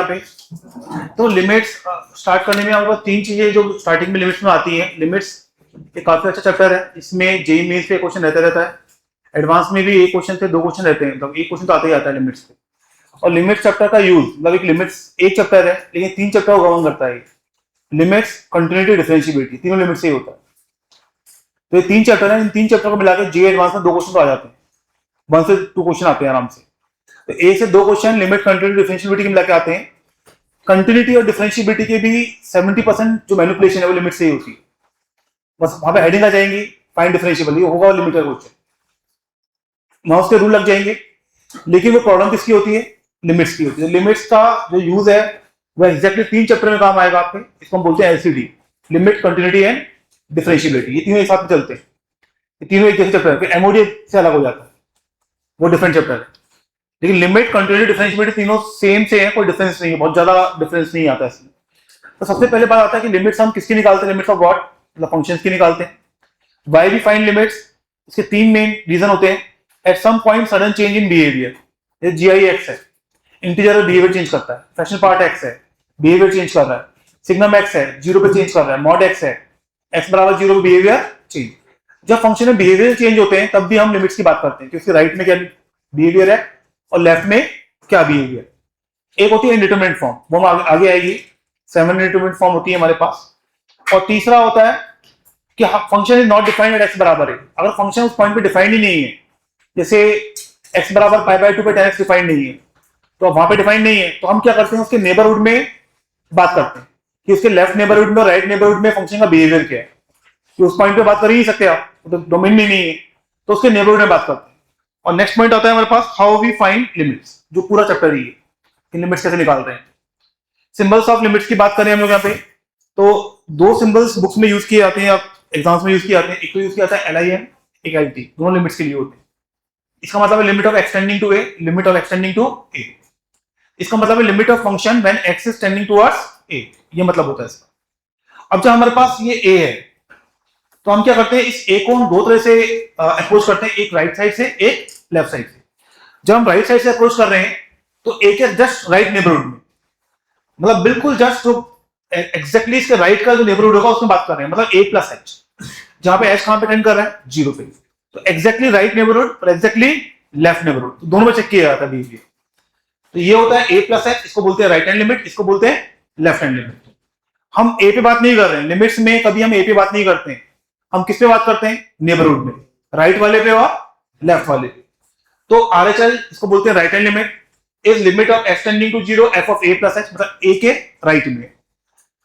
पे। तो limits start करने में हमारे पास तीन चीजें जो स्टार्टिंग में लिमिट्स में आती हैं। लिमिट्स एक काफी अच्छा चैप्टर है, इसमें जेईई मेंस पे क्वेश्चन रहता है, एडवांस में भी एक क्वेश्चन से दो क्वेश्चन रहते हैं, मतलब एक क्वेश्चन तो आता ही आता है लिमिट्स पे। और लिमिट्स चैप्टर का यूज मतलब एक लिमिट्स एक चैप्टर है लेकिन तीन चैप्टर को गवर्न करता है। लिमिट्स, कंटिन्यूटी, डिफरेंशिएबिलिटी, तीनों लिमिट से ही होता है। तो ये तीन चैप्टर है, इन तीन चैप्टर को मिलाकर जेईई एडवांस में दो क्वेश्चन तो आ जाते हैं, 1 से 2 क्वेश्चन आते हैं आराम से। तो 1 से 2 क्वेश्चन लिमिट, कंटिन्यूटी, डिफरेंशिएबिलिटी के मिला के आते हैं। कंटिन्यूटी और डिफरेंशिएबिलिटी के भी 70% जो मैनिपुलेशन है वो लिमिट से ही होती है। बस वहां पे हेडिंग आ जाएंगी, फाइंड डिफरेंशिएबल, ये होगा लिमिट का क्वेश्चन, वहां उसके रूल लग जाएंगे। लेकिन वो प्रॉब्लम किसकी होती है? लिमिट्स की होती है। लिमिट्स का जो यूज है वह एग्जैक्टली 3 चैप्टर में काम आएगा आपके। इसको हम बोलते हैं LCD, limit, continuity and differentiability. ये तीनों एक साथ में चलते हैं, ये तीनों एक जैसे चैप्टर है। फिर एमओडी से अलग हो जाता है, वो डिफरेंट चैप्टर है। लेकिन लिमिट, कंटिन्यूटी, डिफरेंशिएबिलिटी तीनों सेम से है, कोई डिफरेंस नहीं है, बहुत ज्यादा डिफरेंस नहीं आता है इसमें। तो सबसे पहले बात आता है कि लिमिट्स हम किसकी निकालते हैं? लिमिट्स ऑफ व्हाट, मतलब फंक्शंस की निकालते हैं। Why we find limits? इसके 3 मेन रीजन होते हैं। At some point sudden change in behaviour, ये जीआई एक्स है, इंटीजर बिहेवियर चेंज करता है। फ्रैक्शनल पार्ट एक्स है, बिहेवियर चेंज कर रहा है। सिग्नम एक्स है, 0 पे चेंज कर रहा है। मॉड एक्स है, एक्स बराबर 0 पे बिहेवियर चेंज। जब फंक्शन में बिहेवियर चेंज होते हैं तब भी हम लिमिट्स की बात करते हैं कि उसके राइट में क्या बिहेवियर है और लेफ्ट में क्या बिहेवियर। एक होती है इंडिटरमिनेट फॉर्म, वो आगे आएगी, 7 इंडिटरमिनेट फॉर्म होती है हमारे पास। और तीसरा होता है कि function is not defined at x बराबर है। अगर फंक्शन उस पॉइंट पे डिफाइंड ही नहीं है, जैसे एक्स बराबर π/2 पे tan x डिफाइंड नहीं है, तो वहां पे डिफाइंड नहीं है, तो हम क्या करते हैं? उसके नेबरहुड में बात करते हैं कि उसके लेफ्ट नेबरहुड में और राइट नेबरहुड में फंक्शन का बिहेवियर क्या है। कि उस पॉइंट पे बात कर ही नहीं सकते आप, तो डोमेन में नहीं है, तो उसके नेबरहुड में बात करते हैं। और नेक्स्ट पॉइंट आता है हमारे पास, हाउ वी फाइंड लिमिट्स, जो पूरा चैप्टर ही है कि लिमिट्स कैसे निकालते हैं। सिंबल्स ऑफ लिमिट्स की बात करें हम लोग यहाँ पे, तो 2 सिंबल्स बुक्स में यूज किए जाते हैं, एग्जाम्स में यूज किए जाते हैं। एक तो यूज किया जाता है LIM, एक LT, दोनों लिमिट्स के लिए होते हैं। इसका मतलब है limit of extending to a, limit of extending to a. इसका मतलब है limit of function when x is tending towards a, ये मतलब होता है इसका। अब जब हमारे पास ये a है तो हम क्या करते हैं? इस a को हम दो तरह से अप्रोच करते हैं, एक राइट साइड से, एक लेफ्ट साइड से। जब हम राइट साइड से अप्रोच कर रहे हैं तो a के जस्ट राइट नेबरहुड में, मतलब बिल्कुल जस्ट जो एग्जैक्टली इसके राइट का जो नेबरहुड होगा उसमें बात कर रहे हैं, मतलब a प्लस h, जहां पे h कहां पे टेंड कर रहा है? 0 पे। तो एग्जैक्टली राइट नेबरहुड और एग्जैक्टली लेफ्ट नेबरहुड, तो दोनों में चेक किया जाता है बिहेवियर। तो ये होता है a प्लस h, इसको बोलते हैं राइट हैंड लिमिट, इसको बोलते हैं लेफ्ट हैंड लिमिट। हम a पे बात नहीं कर रहे हैं, लिमिट्स में कभी हम a पे बात नहीं करते हैं, हम किस पे बात करते हैं? नेबरहुड में, राइट वाले पे और लेफ्ट वाले पे। तो RHL इसको बोलते हैं right hand limit, is limit of extending to 0 f of a plus h, मतलब a के राइट में।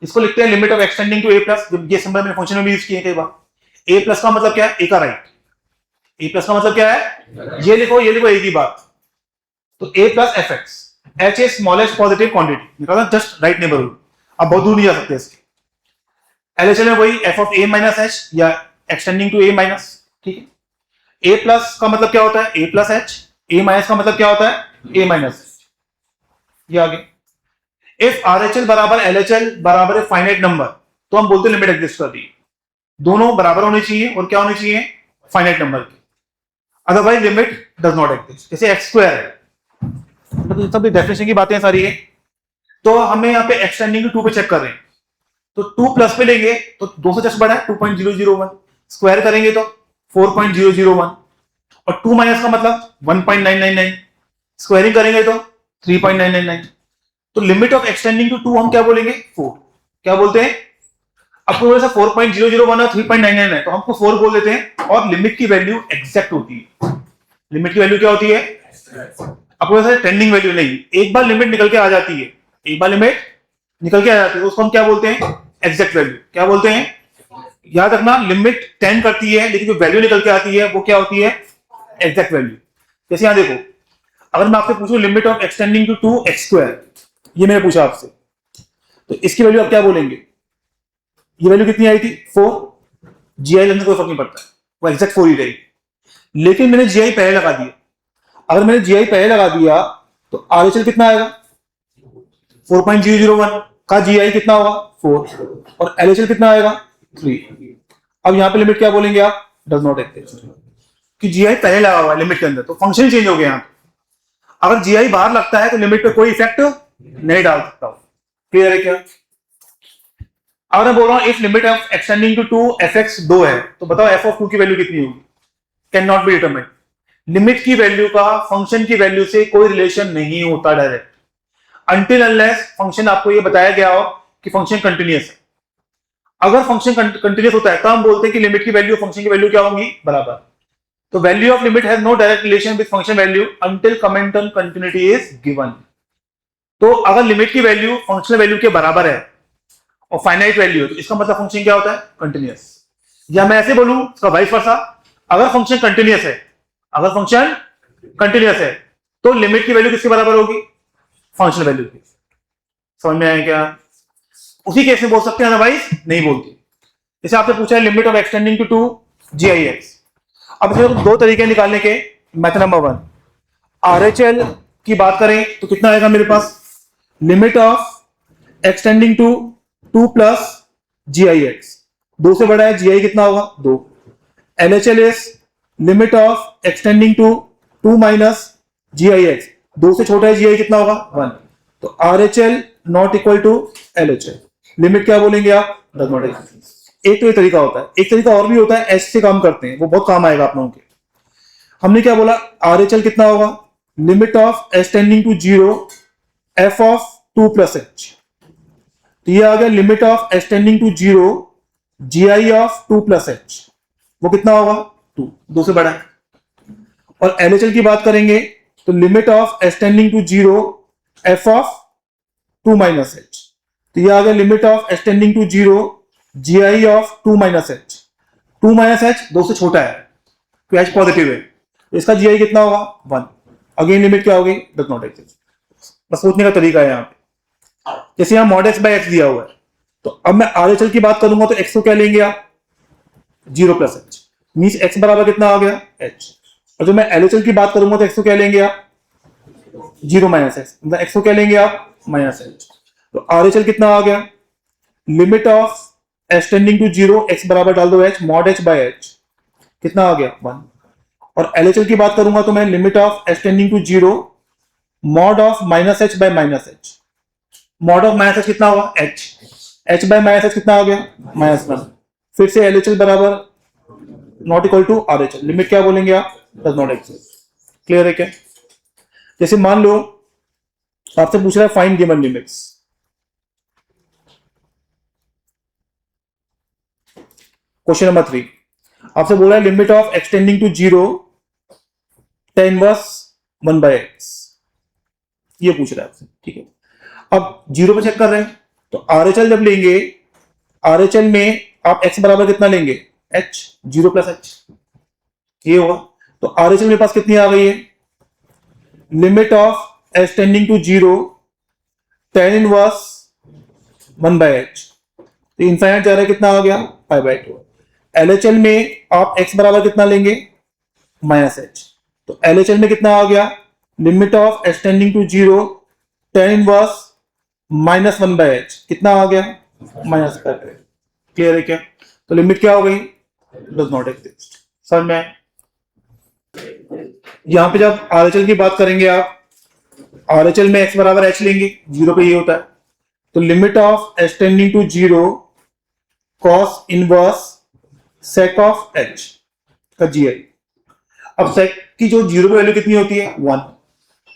इसको लिखते हैं limit of extending to a plus, ये सिंबल मैंने फंक्शन में भी यूज किए कई बार। a प्लस का मतलब क्या है? a का राइट। a प्लस का मतलब क्या है? ये लिखो एक ही बात। तो a plus fx, h is smallest positive quantity, निकाला जस्ट राइट नेबरहुड, अब बहुत दूर नहीं जा सकते इसके। LHL में वही f of a minus h या एक्सटेंडिंग टू a माइनस, ठीक है। a प्लस का मतलब क्या होता है? a plus h, a minus का मतलब क्या होता है? a minus h। ये आगे इफ RHL बराबर LHL बराबर है फाइनाइट नंबर, तो हम बोलते हैं लिमिट एग्जिस्ट कर रही है। दोनों बराबर होने चाहिए और क्या होने चाहिए? फाइनाइट नंबर की, otherwise limit does not exist. जैसे x स्क्वायर है, मतलब सब डेफिनेशन की बातें सारी है। तो हमें यहाँ पे एक्सटेंडिंग टू 2 पे चेक कर रहे हैं, तो 2 प्लस पे लेंगे तो 2 से जस्ट बड़ा है 2.001, स्क्वायर करेंगे तो 4.001, और 2 माइनस का मतलब 1.999, स्क्वायरिंग करेंगे तो 3.999। तो लिमिट ऑफ एक्सटेंडिंग टू 2 हम क्या बोलेंगे? 4। क्या बोलते हैं? आपको बोले 4.001 और 3.999, तो हमको 4 बोल देते हैं, और लिमिट की वैल्यू एग्जैक्ट होती है। लिमिट की वैल्यू क्या होती है? आपको वैसे टेंडिंग वैल्यू नहीं, एक बार लिमिट निकल के आ जाती है, एक बार लिमिट निकल के आ जाती है, उसको हम क्या बोलते हैं? Exact value. क्या बोलते हैं? याद रखना, लिमिट टेंड करती है लेकिन जो वैल्यू निकल के आती है वो क्या होती है? Exact value. जैसे यहां देखो, अगर मैं आपसे पूछूं limit of extending to 2x square, ये मैंने पूछा आपसे, तो इसकी वैल्यू आप क्या बोलेंगे? ये वैल्यू कितनी आई थी? 4। GI लगने कोई फर्क नहीं पड़ता, वो एग्जैक्ट 4 ही रहेगी। लेकिन मैंने GI पहले लगा दिया, अगर मैंने GI पहले लगा दिया तो RHL कितना आएगा? 4.001 का GI कितना होगा? 4, और LHL कितना आएगा? 3। अब यहां पे लिमिट क्या बोलेंगे आप? डज नॉट एग्जिस्ट, कि GI पहले लगा हुआ है लिमिट के अंदर, तो फंक्शन चेंज हो गया यहां। अगर GI बाहर लगता है तो लिमिट पे कोई इफेक्ट नहीं डाल सकता हूं। क्लियर है क्या? अगर मैं बोल रहा हूं if limit of extending to 2 f x 2 है, तो बताओ एफ ऑफ 2 की वैल्यू कितनी होगी? Can not be determined. Limit की वैल्यू का फंक्शन की वैल्यू से कोई रिलेशन नहीं होता डायरेक्ट, अनटिल अनलेस फंक्शन आपको ये बताया गया हो कि फंक्शन कंटिन्यूअस है। अगर फंक्शन कंटिन्यूअस होता है तो हम बोलते हैं कि लिमिट की वैल्यू फंक्शन की वैल्यू क्या होंगी? बराबर। तो value of limit has no direct relation with function value until comment on continuity is given. तो अगर लिमिट की वैल्यू फंक्शनल वैल्यू के बराबर है और फाइनाइट वैल्यू है, तो इसका मतलब फंक्शन क्या होता है? कंटिन्यूअस। या मैं ऐसे बोलूं इसका वाइस वर्सा, अगर फंक्शन कंटिन्यूअस है, अगर फंक्शन कंटिन्यूअस है तो लिमिट की वैल्यू किसके बराबर होगी? फंक्शनल वैल्यू की। समझ में आया क्या? उसी केस में बोल सकते हैं, अदरवाइज नहीं बोलते। जैसे आपसे पूछा है limit of extending to 2 GIX। अब इसमें दो तरीके निकालने के। मेथड नंबर 1, RHL की बात करें तो कितना आएगा मेरे पास? Limit of extending to 2 plus GIX, 2 से बड़ा है GI कितना होगा? 2। LHL is limit of extending to 2 minus GIX, 2 से छोटा है GI कितना होगा? 1। तो RHL not equal to LHL। लिमिट क्या बोलेंगे आप? Does not exist. एक तो ये तरीका होता है, एक तरीका और भी होता है, एच से काम करते हैं, वो बहुत काम आएगा आप लोगों के। हमने क्या बोला? RHL कितना होगा? Limit of extending to 0 f of 2 plus h। तो ये आ गया limit of extending to 0 GI of 2 plus h, वो कितना होगा? 2, 2 से बड़ा है। और LHL की बात करेंगे तो limit of extending to 0 f of 2 minus h। तो ये आ गया limit of extending to 0 GI of 2 minus h। 2 minus h 2 से छोटा है तो h पॉजिटिव है, तो इसका GI कितना होगा? 1। अगेन लिमिट क्या होगी? Does not exist. बस सोचने का तरीका है यहाँ पे। जैसे यहाँ मॉड x बाय x दिया हुआ है, तो अब मैं RHL की बात करूंगा तो x को क्या लेंगे आप? 0 प्लस h, मीन्स x बराबर कितना आ गया? h। और जब मैं LHL की बात करूंगा तो x को क्या लेंगे आप? 0 माइनस x, मतलब x को क्या लेंगे आप? Minus h। तो RHL कितना आ गया? Limit of extending to 0 x बराबर डाल दो h, mod h by h, कितना आ गया? 1। और LHL की बात करूंगा तो मैं limit of extending to 0 mod of minus h by minus h। Mod of minus h कितना होगा? h, h by minus h कितना आ गया? -1। फिर से LHL बराबर not equal to RHL। Limit क्या बोलेंगे आप? Does not exist. क्लियर है क्या? जैसे मान लो आपसे पूछ रहा है find given limits. Question number 3 आपसे बोला है limit of extending to 0 tan inverse 1 by x, ये पूछ रहा है आपसे। ठीक है, अब 0 पे चेक कर रहे हैं तो RHL जब लेंगे, RHL में आप x बराबर कितना लेंगे? h, 0 प्लस h, ये होगा। तो RHL मेरे पास कितनी आ गई है? Limit of extending to 0 tan inverse 1 by h, तो इनफाइनाइट जा रहा है, कितना आ गया? Pi by 2। LHL में आप x बराबर कितना लेंगे? माइनस h, तो LHL में कितना आ गया? Limit of extending to 0 tan inverse -1 by h, कितना आ गया? -5। क्लियर है क्या? तो लिमिट क्या हो गई? Does not exist. समझ में? यहां पे जब RHL की बात करेंगे आप, RHL में x बराबर h लेंगे, 0 पे ये होता है, तो limit of extending to 0 cos inverse sec of h का GI। अब sec की जो 0 पे वैल्यू कितनी होती है? 1,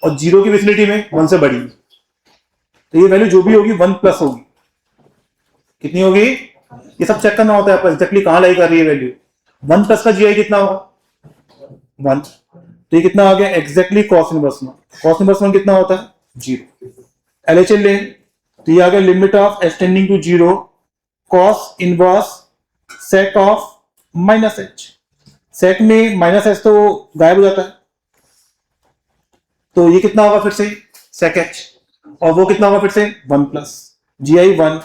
और 0 की विसिनिटी में 1 से बड़ी, तो ये वैल्यू जो भी होगी 1 प्लस होगी। कितनी होगी? ये सब चेक करना होता है आपको एग्जैक्टली कहां लाई कर रही है वैल्यू। 1 प्लस का GI कितना होगा? 1। तो ये कितना आ गया? Exactly cos inverse 1। cos inverse 1 कितना होता है? 0। LHL ले तो ये आ गया limit of extending to 0 cos inverse sec of minus h। sec में माइनस h तो गायब हो जाता है, तो ये कितना होगा फिर से? sec h, और वो कितना होगा फिर से? 1 प्लस GI 1,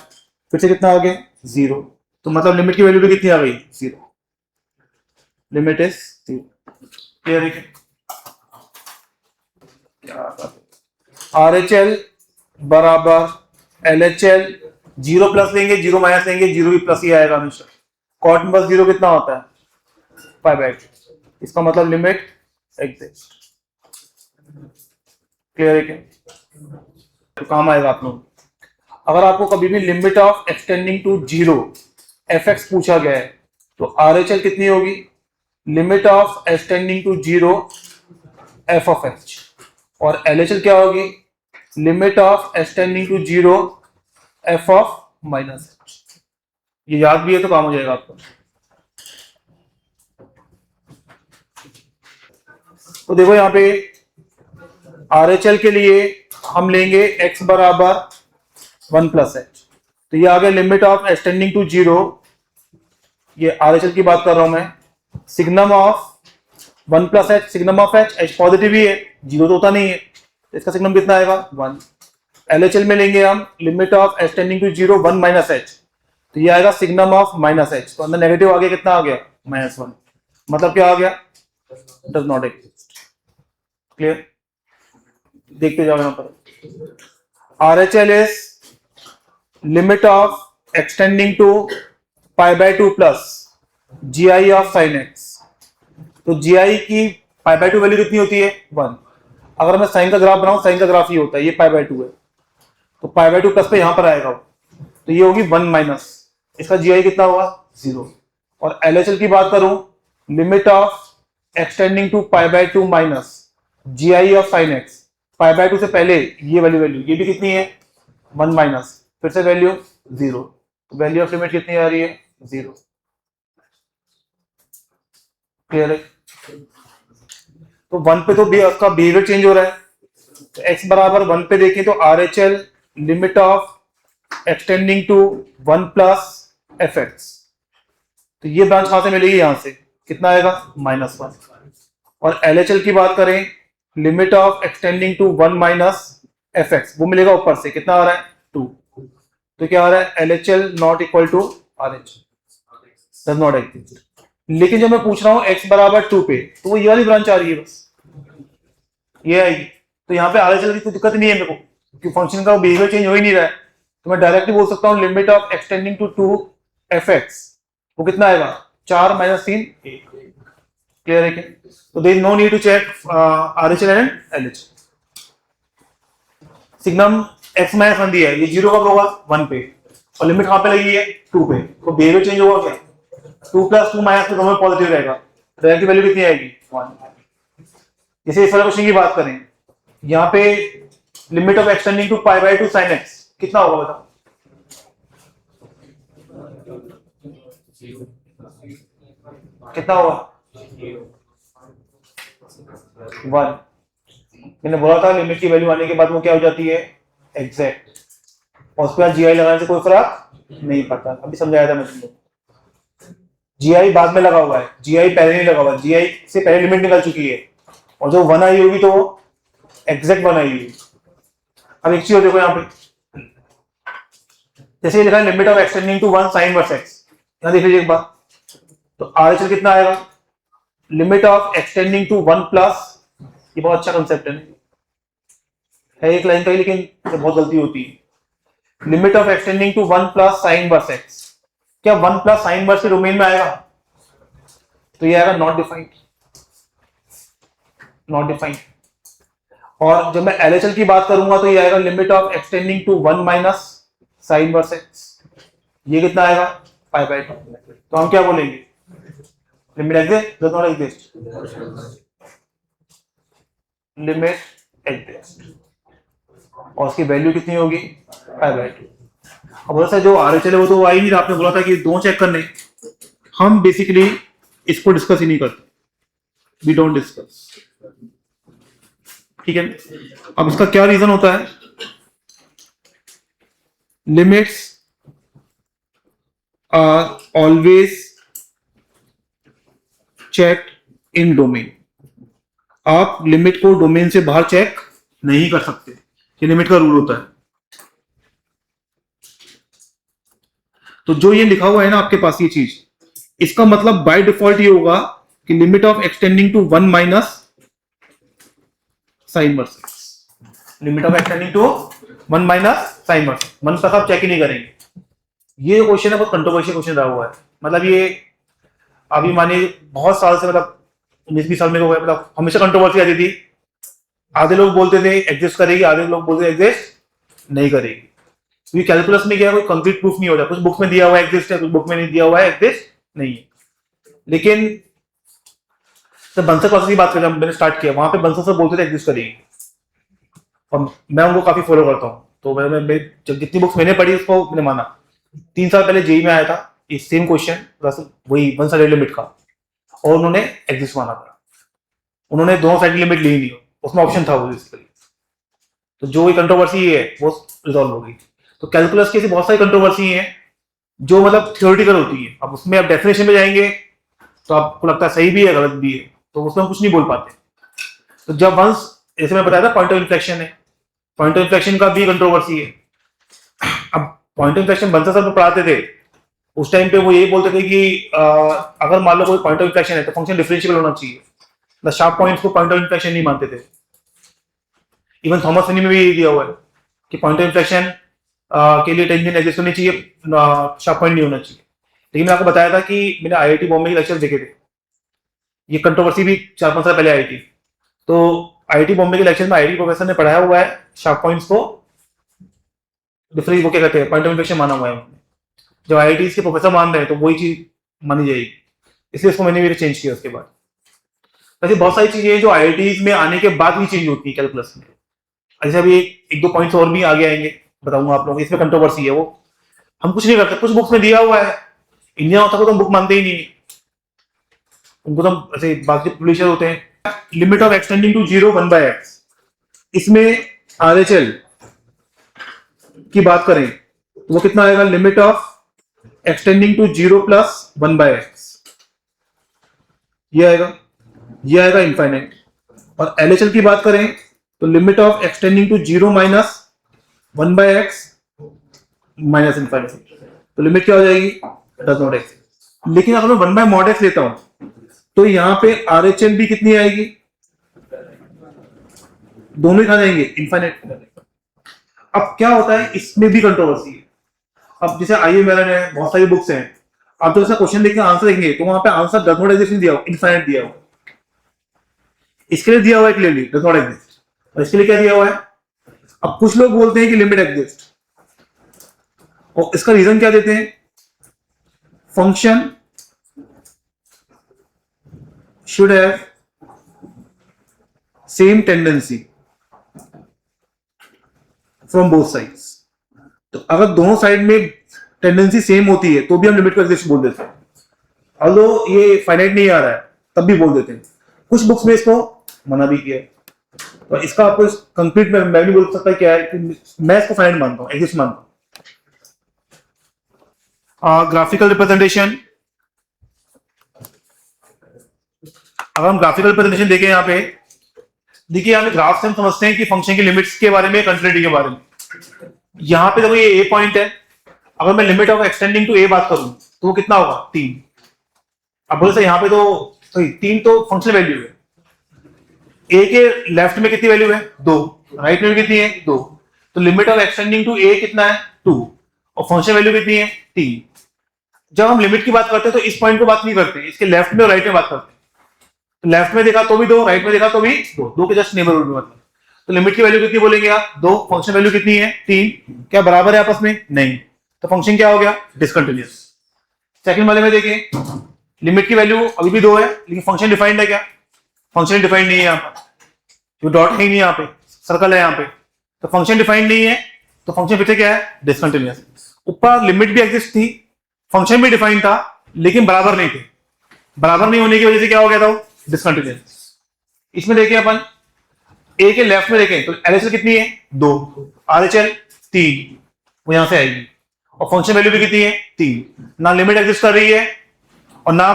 फिर से कितना आ गया? 0। तो मतलब लिमिट की वैल्यू भी कितनी आ गई? 0। Limit is 0। क्लियर है? RHL बराबर LHL, 0 प्लस लेंगे 0 माइनस लेंगे, 0 भी प्लस ही आएगा हमेशा। कॉट इनवर्स 0 कितना होता है? Pi by 2। इसका मतलब लिमिट एग्जिस्ट। क्लियर है क्या? तो काम आएगा आप लोग। अगर आपको कभी भी limit of extending to 0 fx पूछा गया है तो RHL कितनी होगी, limit of extending to 0 f of h, और LHL क्या होगी, limit of extending to 0 f of minus h। ये याद भी है तो काम हो जाएगा आपको। तो देखो यहाँ पे RHL के लिए हम लेंगे x बराबर 1 प्लस एच, तो ये आ गया लिमिट ऑफ एक्सटेंडिंग टू 0, ये RHL की बात कर रहा हूं मैं, signum of 1 plus h, signum of h, h positive ही है, 0 तो होता नहीं है, तो इसका सिग्नम कितना आएगा 1। LHL में लेंगे हम limit of extending to 0 1 minus h, तो ये आएगा सिग्नम ऑफ माइनस एच, तो अंदर नेगेटिव आ गया, कितना आ गया -1, मतलब क्या आ गया, डज नॉट एग्जिस्ट। क्लियर, देखते जाओ यहां पर। RHL is limit of extending to π/2 plus GI of sin x, तो GI की π/2 वैल्यू कितनी होती है 1। अगर मैं साइन का ग्राफ बनाऊं, साइन का ग्राफ ये होता है, ये π/2 है, तो π/2 प्लस पे यहां पर आएगा, तो ये होगी 1 माइनस, इसका GI कितना होगा 0। और LHL की बात करूं, limit of extending to π/2 minus GI of sin x, π/2 से पहले ये वैल्यू ये भी कितनी है 1 माइनस, फिर से वैल्यू 0, तो वैल्यू ऑफ लिमिट कितनी आ रही है 0। क्लियर है, तो 1 पे तो उसका बिहेवियर चेंज हो रहा है, तो x बराबर 1 पे देखें तो RHL limit of extending to 1 plus fx, तो ये ब्रांच कहां से मिलेगी, यहां से, कितना आएगा -1। और LHL की बात करें, limit of extending to 1 minus fx, वो मिलेगा ऊपर से, कितना आ रहा है 2, तो क्या आ रहा है LHL not equal to RHL, does not exist. लेकिन जब मैं पूछ रहा हूं x बराबर 2 पे, तो वो ये वाली ब्रांच आ रही है, बस ये आएगी, तो यहाँ पे RHL की कोई दिक्कत नहीं है मेरे को, क्योंकि फंक्शन का बिहेवियर चेंज हो ही नहीं रहा है, तो मैं डायरेक्टली बोल सकता हूँ limit of extending to 2 fx, वो कितना आएगा 4 - 3 1। क्लियर है क्या, तो there is no need to check RHL and LHL। Signum x -1 दिया है, ये 0 कब होगा 1 पे, और लिमिट कहां पे लगी है 2 पे, तो बिहेवियर चेंज होगा क्या, 2 + 2 - 2 दोनों पॉजिटिव रहेगा, डायरेक्ट वैल्यू कितनी आएगी 1। जैसे इस वाले क्वेश्चन की बात करें, यहाँ पे limit of extending to π/2 sin x कितना होगा बताओ, कितना होगा 1। मैंने बोला था लिमिट की वैल्यू आने के बाद वो क्या हो जाती है एग्जैक्ट, और उसके बाद GI लगाने से कोई फर्क नहीं पड़ता, अभी समझाया था मैं तुमको। GI बाद में लगा हुआ है, GI पहले नहीं लगा हुआ, GI से पहले लिमिट निकल चुकी है, और जो 1 आई होगी तो वो एग्जैक्ट 1 आई होगी। अब एक चीज देखो यहाँ पे, जैसे लिखा है limit of extending to 1 sin inverse x, यहां देख लीजिए एक बार, तो RHL कितना आएगा, limit of extending to 1 plus, ये बहुत अच्छा कंसेप्ट है एक लाइन का ही, लेकिन बहुत गलती होती है, limit of extending to 1 plus sin inverse x, क्या 1 प्लस sin इनवर्स के डोमेन में आएगा, तो ये आएगा नॉट डिफाइंड, नॉट डिफाइंड। और जब मैं LHL की बात करूंगा तो ये आएगा limit of extending to 1 minus sin inverse x, ये कितना आएगा π/2, तो हम क्या बोलेंगे limit exist does not exist, limit exist, और उसकी वैल्यू कितनी होगी π/2। अब बोला जो RHL है वो तो आ ही नहीं रहा, आपने बोला था कि दो चेक करने, हम बेसिकली इसको डिस्कस ही नहीं करते, वी डोंट डिस्कस, ठीक है। अब इसका क्या रीजन होता है, limits are always check in domain, आप लिमिट को डोमेन से बाहर चेक नहीं कर सकते, ये लिमिट का रूल होता है। तो जो ये लिखा हुआ है ना आपके पास ये चीज, इसका मतलब बाय डिफॉल्ट ये होगा कि limit of extending to 1 minus sin inverse x, limit of extending to 1 minus sin inverse, 1 तक आप चेक ही नहीं करेंगे। ये क्वेश्चन है बहुत कंट्रोवर्शियल क्वेश्चन रहा हुआ है, मतलब ये अभी मानिए बहुत साल से, मतलब 19-20 साल में हो गया, मतलब हमेशा कंट्रोवर्सी आती थी, आधे लोग बोलते थे एग्जिस्ट करेगी, आधे लोग बोलते थे एग्जिस्ट नहीं करेगी, क्योंकि कैलकुलस में क्या है, कोई कंक्रीट प्रूफ नहीं होता। कुछ बुक्स में दिया हुआ है एग्जिस्ट है, कुछ बुक में नहीं दिया हुआ है एग्जिस्ट नहीं है। लेकिन जब बंसर प्रोसेस की बात करें, मैंने स्टार्ट किया, वहां पे बंसर सब बोलते थे एग्जिस्ट करेगी, और मैं उनको काफी फॉलो करता हूँ। तो मैं जब जितनी बुक्स मैंने पढ़ी उसको मैंने माना। 3 साल पहले जेई में आया था ये सेम क्वेश्चन, वही वन साइड लिमिट का, और उन्होंने एग्जिस्ट माना था। उन्होंने दोनों साइड लिमिट ली नहीं, उसमें ऑप्शन था वो बेसिकली। तो जो ये कंट्रोवर्सी है वो रिजॉल्व होगी। तो कैलकुलस की ऐसी बहुत सारी कंट्रोवर्सी है जो मतलब थ्योरेटिकल होती है। अब उसमें आप डेफिनेशन में जाएंगे तो आपको लगता है सही भी है गलत भी है, तो उसमें हम कुछ नहीं बोल पाते। तो जब वंस, जैसे मैं बताया था पॉइंट ऑफ इन्फ्लेक्शन है, पॉइंट ऑफ इन्फ्लेक्शन का भी कंट्रोवर्सी है। अब पॉइंट ऑफ इन्फ्लेक्शन बंसर सर पढ़ाते थे, उस टाइम पे वो ये बोलते थे कि अगर मान लो कोई पॉइंट ऑफ इन्फ्लेक्शन है तो फंक्शन डिफरेंशियल होना चाहिए। द शार्प पॉइंट्स को पॉइंट ऑफ इन्फ्लेक्शन नहीं मानते थे। इवन थॉमस फिनी में भी ये दिया हुआ है कि पॉइंट ऑफ इन्फ्लेक्शन के लिए टेंजेंट एग्जिस्ट होनी चाहिए, शार्प पॉइंट नहीं होना चाहिए। लेकिन मैं आपको बताया था कि मैंने आईआईटी बॉम्बे के लेक्चर देखे थे, ये कंट्रोवर्सी भी 4-5 साल पहले आई थी। तो आईआईटी बॉम्बे के लेक्चर में आईआईटी प्रोफेसर ने पढ़ाया हुआ है शार्प पॉइंट्स को डिफरेंस, वो क्या कहते हैं, पॉइंट ऑफ इन्फ्लेक्शन माना हुआ है उन्होंने। जब आईआईटी के प्रोफेसर मान रहे हैं तो वही चीज मानी जाएगी, इसलिए इसको मैंने भी चेंज किया उसके बाद। वैसे बहुत सारी चीजें जो आईआईटी में आने के बाद भी चेंज होती है कैलकुलस में। जैसे अभी एक दो पॉइंट्स और भी आगे आएंगे, बताऊंगा आप लोगों, इसमें कंट्रोवर्सी है वो हम कुछ नहीं करते। कुछ बुक्स में दिया हुआ है, इंडिया होता है तो हम बुक मानते ही नहीं, उनको तो हम ऐसे बाकी पब्लिशर होते हैं। Limit of extending to 0 1/x, इसमें आरएचएल की बात करें तो वो कितना आएगा, limit of extending to 0 + 1/x, ये आएगा इनफाइनाइट। और एलएचएल की बात करें तो limit of extending to 0 - 1/x minus infinite, तो लिमिट क्या हो जाएगी, डज नॉट एक्सिस्ट। लेकिन अगर मैं 1/mod x लेता हूं तो यहां पे आरएचएल भी कितनी आएगी, दोनों ही खा जाएंगे, इनफाइनाइट। अब क्या होता है, इसमें भी कंट्रोवर्सी है। अब जैसे आईए मेरन है, बहुत सारी बुक्स हैं, आप तो इसका क्वेश्चन देखिए, आंसर देखेंगे तो वहां पे आंसर डज नॉट एग्जिस्ट नहीं दिया हुआ, इनफाइनाइट दिया हुआ। इसके लिए दिया हुआ है क्लियरली डज नॉट एग्जिस्ट, और इसके लिए क्या दिया हुआ है। अब कुछ लोग बोलते हैं कि लिमिट एग्जिस्ट, और इसका रीजन क्या देते हैं, function should have same tendency from both sides. तो अगर दोनों साइड में टेंडेंसी सेम होती है तो भी हम लिमिट को एग्जिस्ट बोल देते हैं, ऑल्दो ये फाइनाइट नहीं आ रहा है तब भी बोल देते हैं। कुछ बुक्स में इसको मना भी किया है, तो इसका आपको कंक्रीट में मैं भी बोल सकता क्या है कि मैं इसको फाइनाइट मानता हूं, एग्जिस्ट मानता हूं। ग्राफिकल रिप्रेजेंटेशन, अगर हम ग्राफिकल रिप्रेजेंटेशन देखें यहाँ पे, देखिए यहाँ पे ग्राफ से हम समझते हैं कि फंक्शन की लिमिट्स के बारे में, कंटिन्यूटी के बारे में। यहाँ पे देखो ये ए पॉइंट है, अगर मैं लिमिट ऑफ एक्सटेंडिंग टू ए बात करूं तो वो कितना होगा, 3। अब बोले सर यहाँ पे तो सही 3 तो फंक्शनल वैल्यू है, ए के लेफ्ट में कितनी वैल्यू है, 2, राइट में कितनी है, 2। तो लिमिट ऑफ एक्सटेंडिंग टू ए कितना है, 2, और फंक्शन वैल्यू कितनी है, 3। जब हम लिमिट की बात करते हैं तो इस पॉइंट को बात नहीं करते, इसके लेफ्ट में और राइट में बात करते हैं। तो लेफ्ट में देखा तो भी 2, राइट में देखा तो भी 2 के जस्ट नेबरहुड में मतलब। तो लिमिट की वैल्यू कितनी बोलेंगे आप, 2, फंक्शन वैल्यू कितनी है, 3। क्या बराबर है आपस में, नहीं, तो फंक्शन क्या हो गया, डिसकंटिन्यूअस। सेकंड वाले में देखिए, लिमिट की वैल्यू अभी भी 2 है, लेकिन फंक्शन डिफाइंड है क्या, फंक्शन डिफाइंड नहीं है यहाँ पर, जो डॉट है नहीं यहाँ पे, सर्कल है यहाँ पे, तो फंक्शन डिफाइंड नहीं है, तो फंक्शन फिर से क्या है, डिसकंटिन्यूअस। ऊपर लिमिट भी एग्जिस्ट थी, फंक्शन भी डिफाइंड था, लेकिन बराबर नहीं थे। बराबर नहीं होने की वजह से क्या हो गया था, डिसकंटिन्यूअस। इसमें देखिए अपन ए के लेफ्ट में देखें तो एलएचएल कितनी है, 2, आरएचएल 3, वो यहां से आएगी, और फंक्शन वैल्यू भी कितनी है, 3। ना लिमिट एग्जिस्ट कर रही है और ना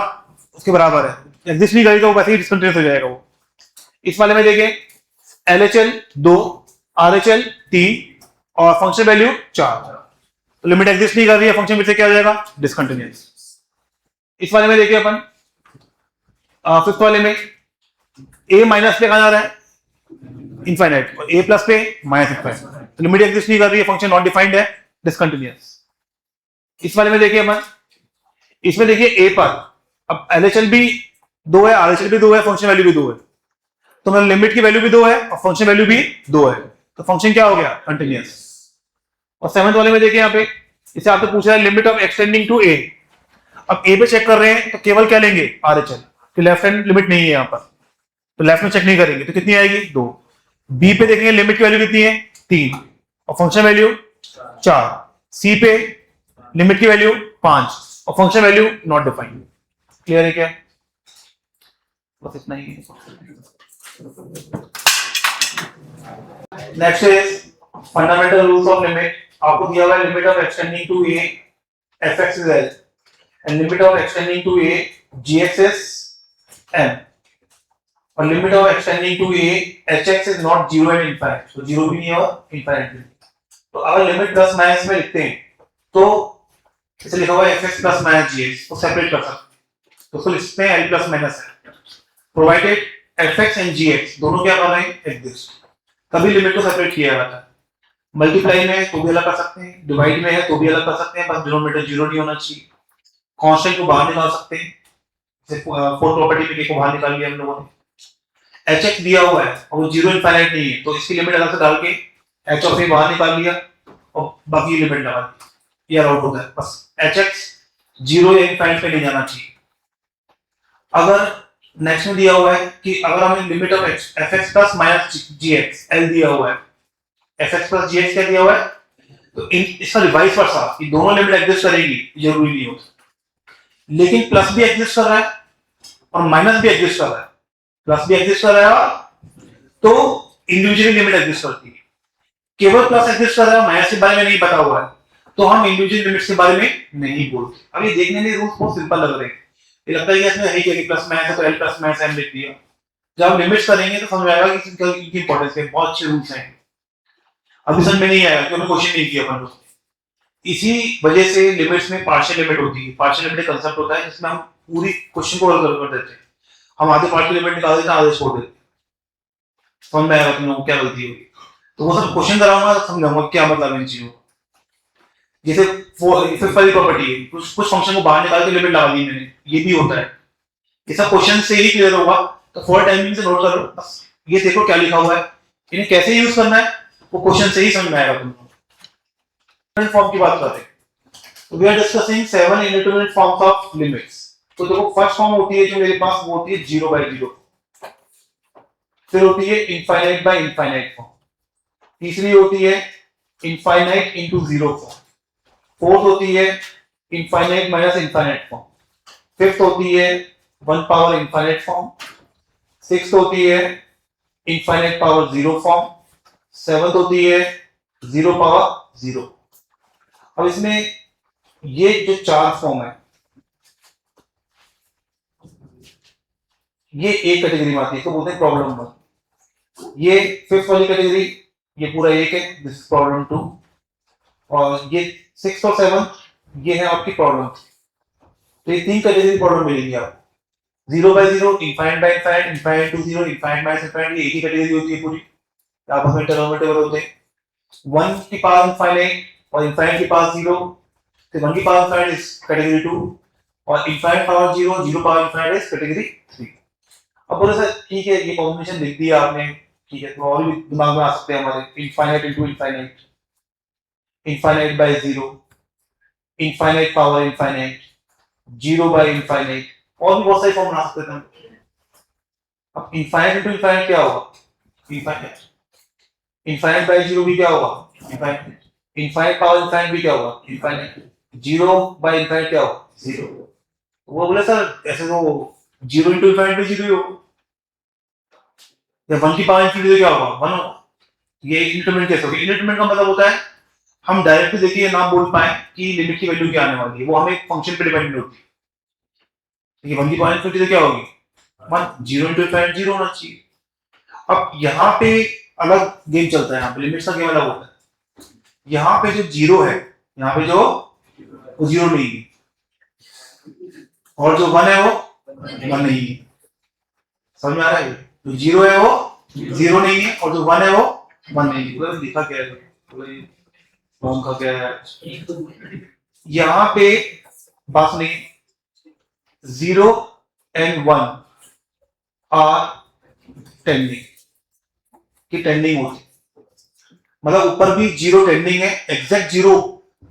उसके बराबर है, एग्जिस्ट नहीं करेगी तो वैसे ही डिसकंटिन्यूअस हो जाएगा वो। इस वाले में देखें एलएचएल 2, आरएचएल 3 और फंक्शन वैल्यू 4, तो लिमिट एग्जिस्ट नहीं कर रही है, फंक्शन फिर से क्या हो जाएगा, डिसकंटिन्यूअस। इस वाले में देखिए अपन फिफ्थ वाले में ए माइनस पे कहा जा रहा है, इनफाइनाइट, और ए प्लस पे माइनस इनफाइनाइट, तो लिमिट एग्जिस्ट नहीं कर रही है, फंक्शन नॉट डिफाइंड है, डिसकंटिन्यूअस। इस वाले में देखिए अपन, इसमें देखिए ए पर अब एलएचएल भी 2 है, आरएचएल भी 2 है, फंक्शन वैल्यू भी 2 है, तो मतलब लिमिट की वैल्यू भी 2 है और फंक्शन वैल्यू भी 2 है, तो फंक्शन क्या हो गया, कंटिन्यूअस। और 7th वाले में देखिए यहाँ पे इसे आपसे पूछ रहा है लिमिट ऑफ एक्सटेंडिंग टू ए। अब ए पे चेक कर रहे हैं तो केवल क्या लेंगे, RHL, तो लेफ्ट हैंड लिमिट नहीं है यहाँ पर, तो लेफ्ट में चेक नहीं करेंगे, तो कितनी आएगी 2। बी पे देखेंगे लिमिट की वैल्यू कितनी है 3 और फंक्शन वैल्यू 4। सी पे लिमिट की वैल्यू 5 और function value not defined. Clear है क्या? बस इतना ही है। Next is fundamental rules of limit. आपको दिया हुआ है limit of extending to a fx is l and limit of extending to a gx is m और limit of extending to a hx is not 0 and infinite, तो 0 भी नहीं है और infinite भी नहीं। तो अगर लिमिट प्लस माइनस में लिखते हैं तो इसे लिखा हुआ है fx प्लस माइनस gx, तो सेपरेट कर सकते हैं, तो उसको लिखते हैं l प्लस माइनस है, प्रोवाइडेड fx एंड gx दोनों क्या कर रहे हैं एग्जिस्ट, तभी लिमिट को सेपरेट किया जाता है। मल्टीप्लाई में है तो भी अलग कर सकते हैं, डिवाइड में है तो भी अलग कर सकते हैं, बस डिनोमिनेटर 0 नहीं होना चाहिए। कांस्टेंट को बाहर निकाल सकते हैं, जैसे फोर प्रॉपर्टी में को बाहर निकाल लिया हम लोगों ने। hx दिया हुआ है और वो 0 इनफाइनाइट नहीं है, तो इसकी लिमिट अलग से डाल के h ऑफ a बाहर निकाल लिया और बाकी लिमिट लगा दी, ये आउट होता है। बस hx 0 या इनफाइनाइट पे नहीं जाना चाहिए। अगर नेक्स्ट में दिया हुआ है कि अगर हमें limit of fx plus minus gx l दिया हुआ है, fx प्लस gx क्या दिया हुआ है, तो इसका रिवाइज वर्सा कि दोनों लिमिट एग्जिस्ट करेगी जरूरी नहीं होता, लेकिन प्लस भी एग्जिस्ट कर रहा है और माइनस भी एग्जिस्ट कर रहा है, प्लस भी एग्जिस्ट कर रहा है तो इंडिविजुअली लिमिट एग्जिस्ट करती है। केवल प्लस एग्जिस्ट कर रहा है, माइनस के बारे में नहीं पता हुआ है, तो हम इंडिविजुअल लिमिट्स के बारे में नहीं बोलते। अब ये देखने में रूल्स बहुत सिंपल लग रहे हैं, ये लगता है कि इसमें है कि प्लस माइनस है तो l प्लस माइनस m लिख दिया। जब हम लिमिट्स करेंगे तो समझ आएगा कि इनकी इंपॉर्टेंस है, बहुत अच्छे रूल्स हैं। अभी समझ में नहीं आया क्योंकि क्वेश्चन नहीं किया अपन लोग। इसी वजह से लिमिट्स में पार्शियल लिमिट होती है। पार्शियल लिमिट कंसेप्ट होता है जिसमें हम पूरी क्वेश्चन को हल कर देते हैं, हम आधे पार्ट की लिमिट निकाल देते हैं, आधे छोड़ देते हैं। समझ में आएगा तुम लोगों को क्या गलती होगी, तो वो सब क्वेश्चन कराऊंगा तो समझाऊंगा क्या मतलब है इन चीजों। जैसे फिफ्थ वाली प्रॉपर्टी है, कुछ फंक्शन को बाहर निकाल के लिमिट लगा दी मैंने, ये भी होता है। ये सब क्वेश्चन से ही क्लियर होगा, तो फॉर टाइमिंग से नोट करो, बस ये देखो क्या लिखा हुआ है, इन्हें कैसे यूज करना है वो क्वेश्चन से ही समझ में आएगा तुमको। फॉर्म की बात करते हैं, तो we are discussing 7 indeterminate forms of limits. तो देखो फर्स्ट फॉर्म होती है जो मेरे पास वो होती है 0 by 0, फिर होती है इनफाइनाइट बाय इनफाइनाइट फॉर्म, तीसरी होती है इनफाइनाइट इनटू 0 फॉर्म, फोर्थ होती है infinite minus infinite form, fifth होती है 1 पावर इनफाइनाइट फॉर्म, सिक्स्थ होती है इनफाइनाइट पावर 0 फॉर्म, सेवंथ होती है 0 पावर 0। अब इसमें ये जो 4 फॉर्म है ये एक कैटेगरी में आती है, तो बोलते हैं प्रॉब्लम 1। ये फिफ्थ वाली कैटेगरी, ये पूरा एक है, दिस इज प्रॉब्लम 2, और ये 6 और 7 ये है आपकी प्रॉब्लम। तो ये 3 कैटेगरी प्रॉब्लम मिलेगी आपको, 0 by 0, infinite by infinite, infinite to 0, infinite minus infinite, ये एक ही कैटेगरी होती है पूरी, आपस में इंटरनोमेटेबल होते हैं। 1 की पावर इनफाइनाइट और इनफाइनाइट की पावर 0, तो 1 की पावर इनफाइनाइट इज कैटेगरी 2 और infinite power 0, 0 power infinite is category 3। अब बोले सर ठीक है ये कॉम्बिनेशन लिख दिया आपने, ठीक है, तो और भी दिमाग में आ सकते हैं हमारे, infinite into infinite, infinite by 0, infinite power infinite, 0 by infinite, और भी बहुत सारे फॉर्म बना सकते हैं। अब इनफाइनाइट इनटू इनफाइनाइट क्या होगा, इनफाइनाइट, इनफाइनाइट बाय 0 भी क्या होगा, इनफाइनाइट, इनफाइनाइट पावर इनफाइनाइट भी क्या होगा, इनफाइनाइट, 0 बाय इनफाइनाइट क्या होगा, 0। वो बोले सर ऐसे तो 0 इंटू इनफाइनाइट भी 0 ही होगा, या 1 की पावर इनफिनिटी क्या होगा, 1 होगा। ये इंडिटरमिनेट कैसे होगा, इंडिटरमिनेट का मतलब होता है हम डायरेक्टली देखिए ना बोल पाए कि लिमिट की वैल्यू क्या आने वाली है, वो हमें फंक्शन पे डिपेंडेंट होती है। ये 1 की पावर इनफिनिटी क्या होगी 1, 0 इंटू इनफाइनाइट 0 होना चाहिए। अब यहाँ पे अलग गेम चलता है, यहाँ पे लिमिट्स का गेम अलग होता है। यहाँ पे जो 0 है, यहाँ पे जो 0 नहीं है, और जो 1 है वो 1 नहीं है। समझ में आ रहा है, जो 0 है वो 0 नहीं है और जो 1 है वो 1 नहीं है। तो लिखा क्या है फॉर्म का क्या है, यहाँ पे बात नहीं, 0 and 1 आर टेंडिंग की टेंडिंग होती, मतलब ऊपर भी जीरो टेंडिंग है, एग्जैक्ट जीरो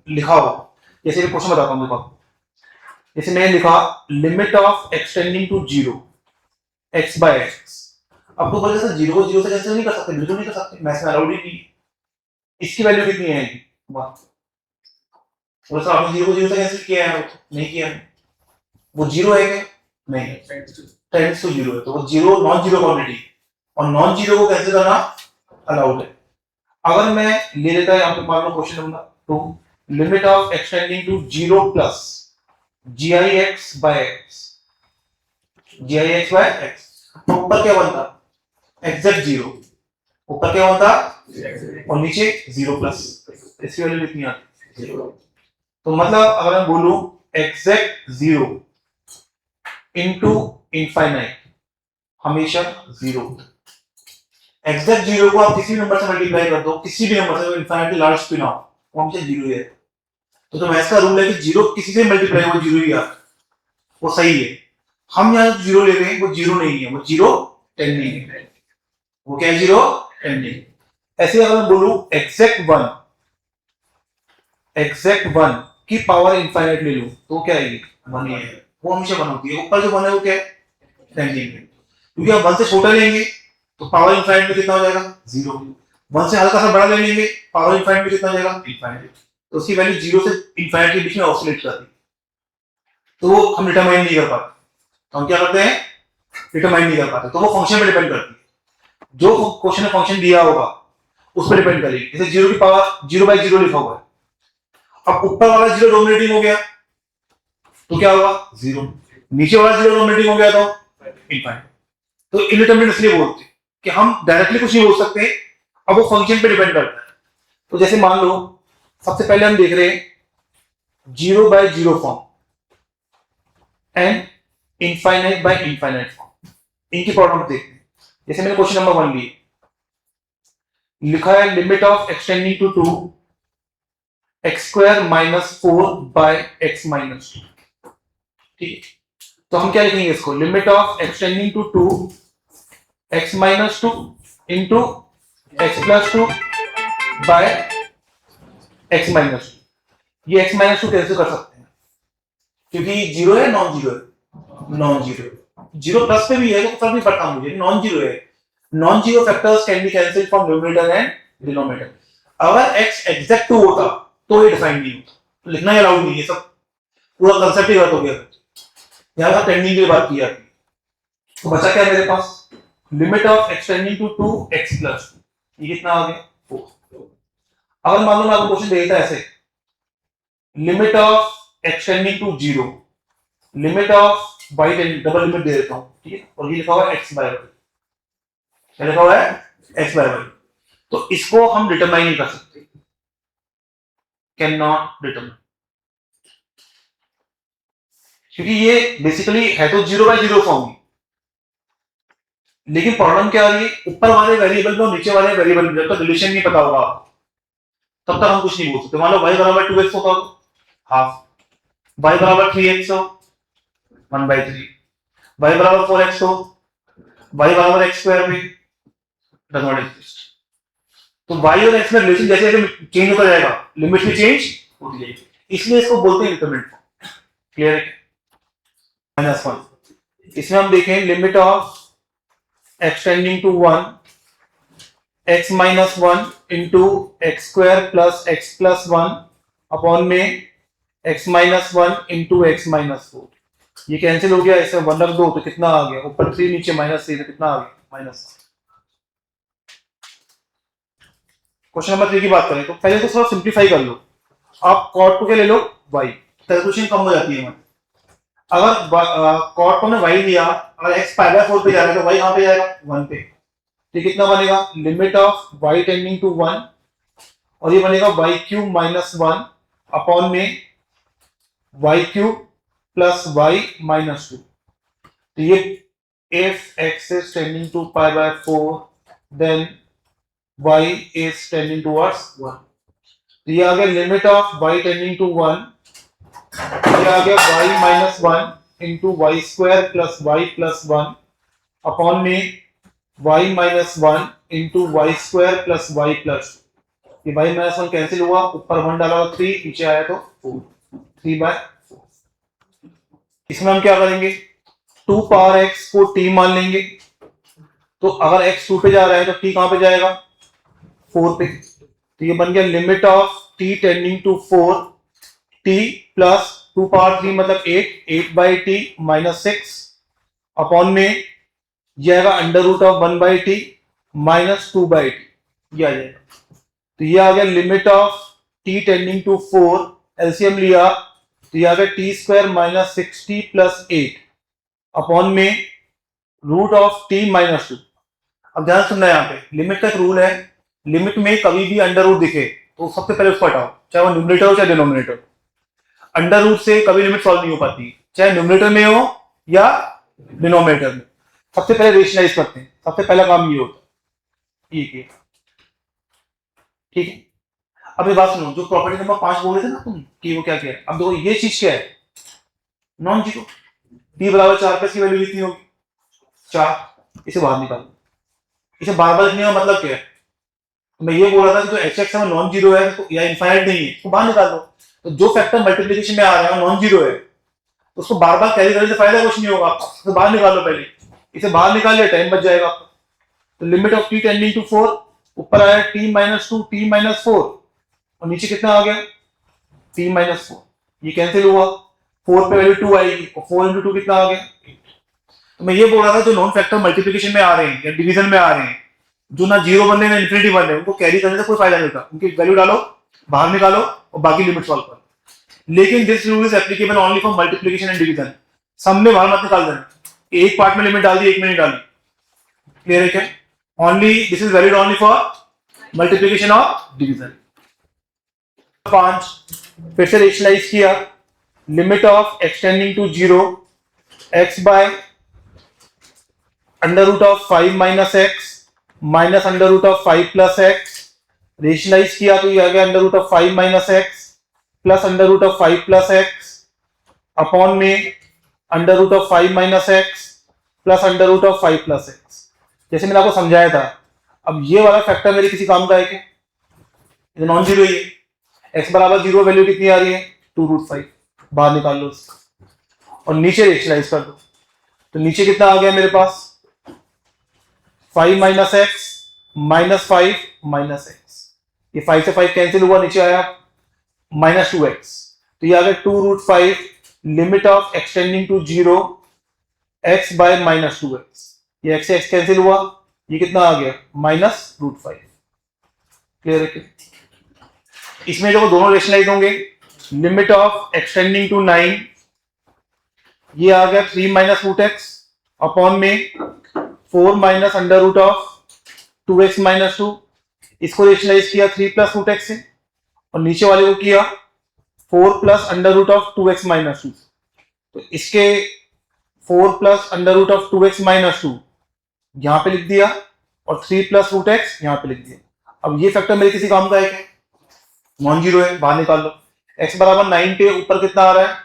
लिखा हो। जैसे मैं क्वेश्चन बताता हूँ देखो, जैसे मैंने लिखा limit of extending to zero x by x. अब तो बोले सर जीरो को जीरो से कैंसिल नहीं कर सकते, बिल्कुल नहीं कर सकते, मैथ्स में अलाउड ही नहीं। इसकी वैल्यू कितनी आएगी, बोले सर आपने जीरो को जीरो से कैंसिल किया है, नहीं किया है, वो जीरो है क्या, नहीं, टेंड्स टू जीरो है, तो वो जीरो नॉन जीरो क्वांटिटी, और नॉन जीरो को कैंसिल करना अलाउड है। अगर मैं ले लेता है यहाँ पे मान लो question number 2, limit of extending to zero plus g i x by x, g i x by x, तो ऊपर क्या बनता, एग्जैक्ट जीरो, ऊपर क्या बनता और नीचे जीरो प्लस, इसकी वैल्यू कितनी आती है, तो मतलब अगर मैं बोलूं एग्जैक्ट जीरो इनटू इनफाइनाइट, हमेशा जीरो। एग्जैक्ट जीरो को आप किसी भी नंबर से मल्टीप्लाई कर दो, किसी भी नंबर से, इनफाइनाइटली लार्ज क्यों ना हो, वो हमेशा जीरो ही है। तो मैथ्स का रूल है कि जीरो किसी से मल्टीप्लाई हो जीरो ही आता, वो सही है। हम यहाँ जीरो ले रहे हैं, वो जीरो नहीं है, वो जीरो टेंडिंग है, वो क्या है, जीरो टेंडिंग। ऐसे अगर मैं बोलूं एग्जैक्ट वन की पावर इनफाइनाइट ले लूं, तो क्या है, वन ही है, वो हमेशा वन होती है। ऊपर जो वन है वो क्या है, टेंडिंग है, क्योंकि हम वन से छोटा लेंगे तो पावर इनफाइनाइट में कितना हो जाएगा, जीरो। वन से हल्का सा बड़ा ले लेंगे, पावर इनफाइनाइट में कितना हो जाएगा, इनफाइनाइट। तो उसकी वैल्यू जीरो से इनफाइनाइट के बीच में ऑसिलेट करती है, तो वो हम डिटरमाइन नहीं कर पाते। तो हम क्या करते हैं, डिटरमाइन नहीं कर पाते, तो वो फंक्शन पे डिपेंड करती है, जो क्वेश्चन में फंक्शन दिया होगा उस पर डिपेंड करेगी। जैसे जीरो की पावर जीरो बाई जीरो लिखा हुआ है, अब ऊपर वाला जीरो डोमिनेटिंग हो गया तो क्या होगा, जीरो, नीचे वाला जीरो डोमिनेटिंग हो गया तो इनफाइनाइट। तो इनडिटरमिनेट इसलिए बोलते हैं कि हम डायरेक्टली कुछ नहीं बोल सकते, अब वो फंक्शन पे डिपेंड करता है। तो जैसे मान लो सबसे पहले हम देख रहे हैं zero by zero form and infinite by infinite form, इनकी प्रॉब्लम देखते हैं। जैसे मैंने क्वेश्चन नंबर 1 लिया, लिखा है limit of extending to 2 x square minus 4 by x minus 2, ठीक है। तो हम क्या लिखेंगे इसको, limit of extending to 2 x minus 2 into x plus 2 by x minus 2। ये एक्स माइनस 2 कैसे कर सकते हैं, क्योंकि जीरो है, नॉन जीरो है, नॉन जीरो, जीरो प्लस पे भी है तो फर्क नहीं पड़ता मुझे, नॉन जीरो है। Non zero factors can be cancelled from numerator and denominator. अगर x एग्जैक्ट 2 होता तो ये डिफाइन नहीं होता, तो लिखना ही अलाउड नहीं है, सब पूरा कंसेप्ट ही गलत हो गया। यहां पर टेंडिंग की बात की जाती है, तो बचा क्या मेरे पास, limit of extending to 2x plus 2, ये कितना आ गया 4। अगर मान लो मैं आपको क्वेश्चन दे देता ऐसे, limit of extending to 0, limit of by double limit दे देता हूं, ठीक है, और ये लिखा हुआ है x बाय y, क्या लिखा हुआ है x बाय y, तो इसको हम डिटरमाइन नहीं कर सकते, कैन नॉट डिटरमाइन, क्योंकि ये बेसिकली है तो 0 बाय 0 फॉर्म, लेकिन प्रॉब्लम क्या आ रही है, ऊपर वाले वेरिएबल में और नीचे वाले वेरिएबल में जब तक रिलेशन नहीं पता होगा तब तक हम कुछ नहीं बोल सकते। मान लो y बराबर 2x होता तो हाफ, y बराबर 3x हो 1/3, y बराबर 4x हो, y बराबर x स्क्वायर भी डज नॉट एग्जिस्ट। तो y और x में रिलेशन जैसे जैसे चेंज होता जाएगा, लिमिट भी चेंज होती जाएगी, इसलिए इसको बोलते हैं डिटरमिनेंट फॉर्म। क्लियर है, -1। इसमें हम देखें limit of extending to 1 x minus 1 into x square plus x plus 1 upon में x minus 1 into x minus 4, ये कैंसिल हो गया, इसे 1 रख दो तो कितना आ गया, ऊपर 3 नीचे -3 तो कितना आ गया -1। क्वेश्चन नंबर 3 की बात करें तो पहले तो थोड़ा सिंप्लीफाई कर लो, आप कॉट को क्या ले लो y, कैलकुलेशन कम हो जाती है हमारी। अगर कॉट को हमने y लिया, अगर x पाई बाय 4 पे जा रहा है तो y कहां पे जाएगा 1 पे, तो कितना बनेगा limit of y tending to 1, और ये बनेगा y क्यूब माइनस 1 अपॉन में y cube plus y minus 2। तो ये if x is tending to pi by 4 then y is tending towards 1, तो ये आ गया limit of y tending to 1, ये आ गया y minus 1 into y square plus y plus 1 upon में y minus 1 into y square plus y plus 2। ये y minus 1 cancel हुआ, ऊपर 1 डाला 3, नीचे आया तो 4, 3/4। इसमें हम क्या करेंगे, 2 पावर x को t मान लेंगे, तो अगर x 2 पे जा रहा है तो t कहां पे जाएगा, 4 पे। तो ये बन गया limit of t tending to 4, t plus 2 power 3 मतलब 8/t माइनस 6 अपॉन में ये आएगा under root of 1/t minus 2/t, ये आ जाएगा। तो ये आ गया limit of t tending to 4, LCM लिया तो ये आ गया t² minus 6t plus 8 upon में रूट ऑफ t माइनस 2। अब ध्यान सुनना, यहाँ पे लिमिट का एक रूल है, लिमिट में कभी भी अंडर रूट दिखे तो सबसे पहले उसको हटाओ, चाहे वो न्यूमरेटर हो चाहे डिनोमिनेटर। अंडर रूट से कभी लिमिट सॉल्व नहीं हो पाती, चाहे न्यूमरेटर में हो या डिनोमिनेटर में। सबसे पहले रेशनलाइज करते हैं, सबसे पहला काम ये होता है, ठीक है। अब ये बात सुनो, जो प्रॉपर्टी नंबर 5 बोल रहे थे ना तुम कि वो क्या क्या है, अब देखो ये चीज क्या है, नॉन जीरो। p बराबर 4 पे इसकी वैल्यू कितनी होगी, 4। इसे बाहर निकालो, इसे बार बार लिखने का मतलब क्या है, तो मैं ये बोल रहा था कि जो hx है नॉन जीरो है तो या इनफाइनाइट नहीं है, तो बाहर निकाल दो। तो जो फैक्टर मल्टीप्लिकेशन में आ रहा है नॉन जीरो है तो उसको बार बार कैरी करने से फायदा कुछ नहीं होगा आपका, तो बाहर निकाल लो पहले। इसे बाहर निकाल लिया, टाइम बच जाएगा आपका। तो limit of t tending to 4, ऊपर आया t माइनस 2 t माइनस 4 और नीचे कितना आ गया t माइनस 4, ये कैंसिल हुआ, 4 पे वैल्यू 2 आएगी और 4 इंटू 2 कितना आ गया 8। तो मैं ये बोल रहा था जो नॉन फैक्टर मल्टीप्लिकेशन में आ रहे हैं या डिवीजन में आ रहे हैं, जो ना जीरो बन रहे हैं ना इन्फिनिटी बन रहे हैं, उनको कैरी करने से कोई फायदा नहीं होता। उनकी वैल्यू डालो, बाहर निकालो और बाकी लिमिट सॉल्व करो। लेकिन this rule is applicable only for multiplication and division. Sum में बाहर मत निकाल देना, एक पार्ट में लिमिट डाल दी, एक में नहीं डाली। क्लियर है क्या? Only this is valid only for multiplication और डिवीजन। 5 फिर से रेशनलाइज किया, limit of extending to 0 x by under root of 5 minus x minus under root of 5 plus x. Rationalize किया तो ये आ गया under root of 5 minus x plus under root of 5 plus x upon में under root of 5 minus x plus under root of 5 plus x. जैसे मैंने आपको समझाया था। अब ये वाला फैक्टर मेरे किसी काम का है क्या? ये नॉन जीरो ही है। एक्स बराबर 0 वैल्यू कितनी आ रही है 2√5, बाहर निकाल लो इसका और नीचे रेशनलाइज कर दो। तो नीचे कितना आ गया मेरे पास 5 minus x minus 5 minus x. ये 5 से 5 कैंसिल हुआ, नीचे आया माइनस 2x। तो ये आ गया 2√5 limit of extending to 0 x by minus 2x। ये x से x कैंसिल हुआ, ये कितना आ गया -√5। क्लियर है क्या? इसमें जो दोनों रेशनलाइज होंगे, लिमिट ऑफ एक्सटेंडिंग टू 9, ये आ गया 3 माइनस रूट एक्स अपॉन में 4 minus under root of 2x minus 2। इसको रेशनलाइज किया 3 प्लस रूट एक्स से और नीचे वाले को किया 4 plus under root of 2x minus 2। तो इसके 4 plus under root of 2x minus 2 यहां पे लिख दिया और 3 प्लस रूट एक्स यहां पे लिख दिया। अब ये फैक्टर मेरे किसी काम का है क्या? नॉन जीरो है, बाहर निकाल लो। x बराबर 9 पे ऊपर कितना आ रहा है,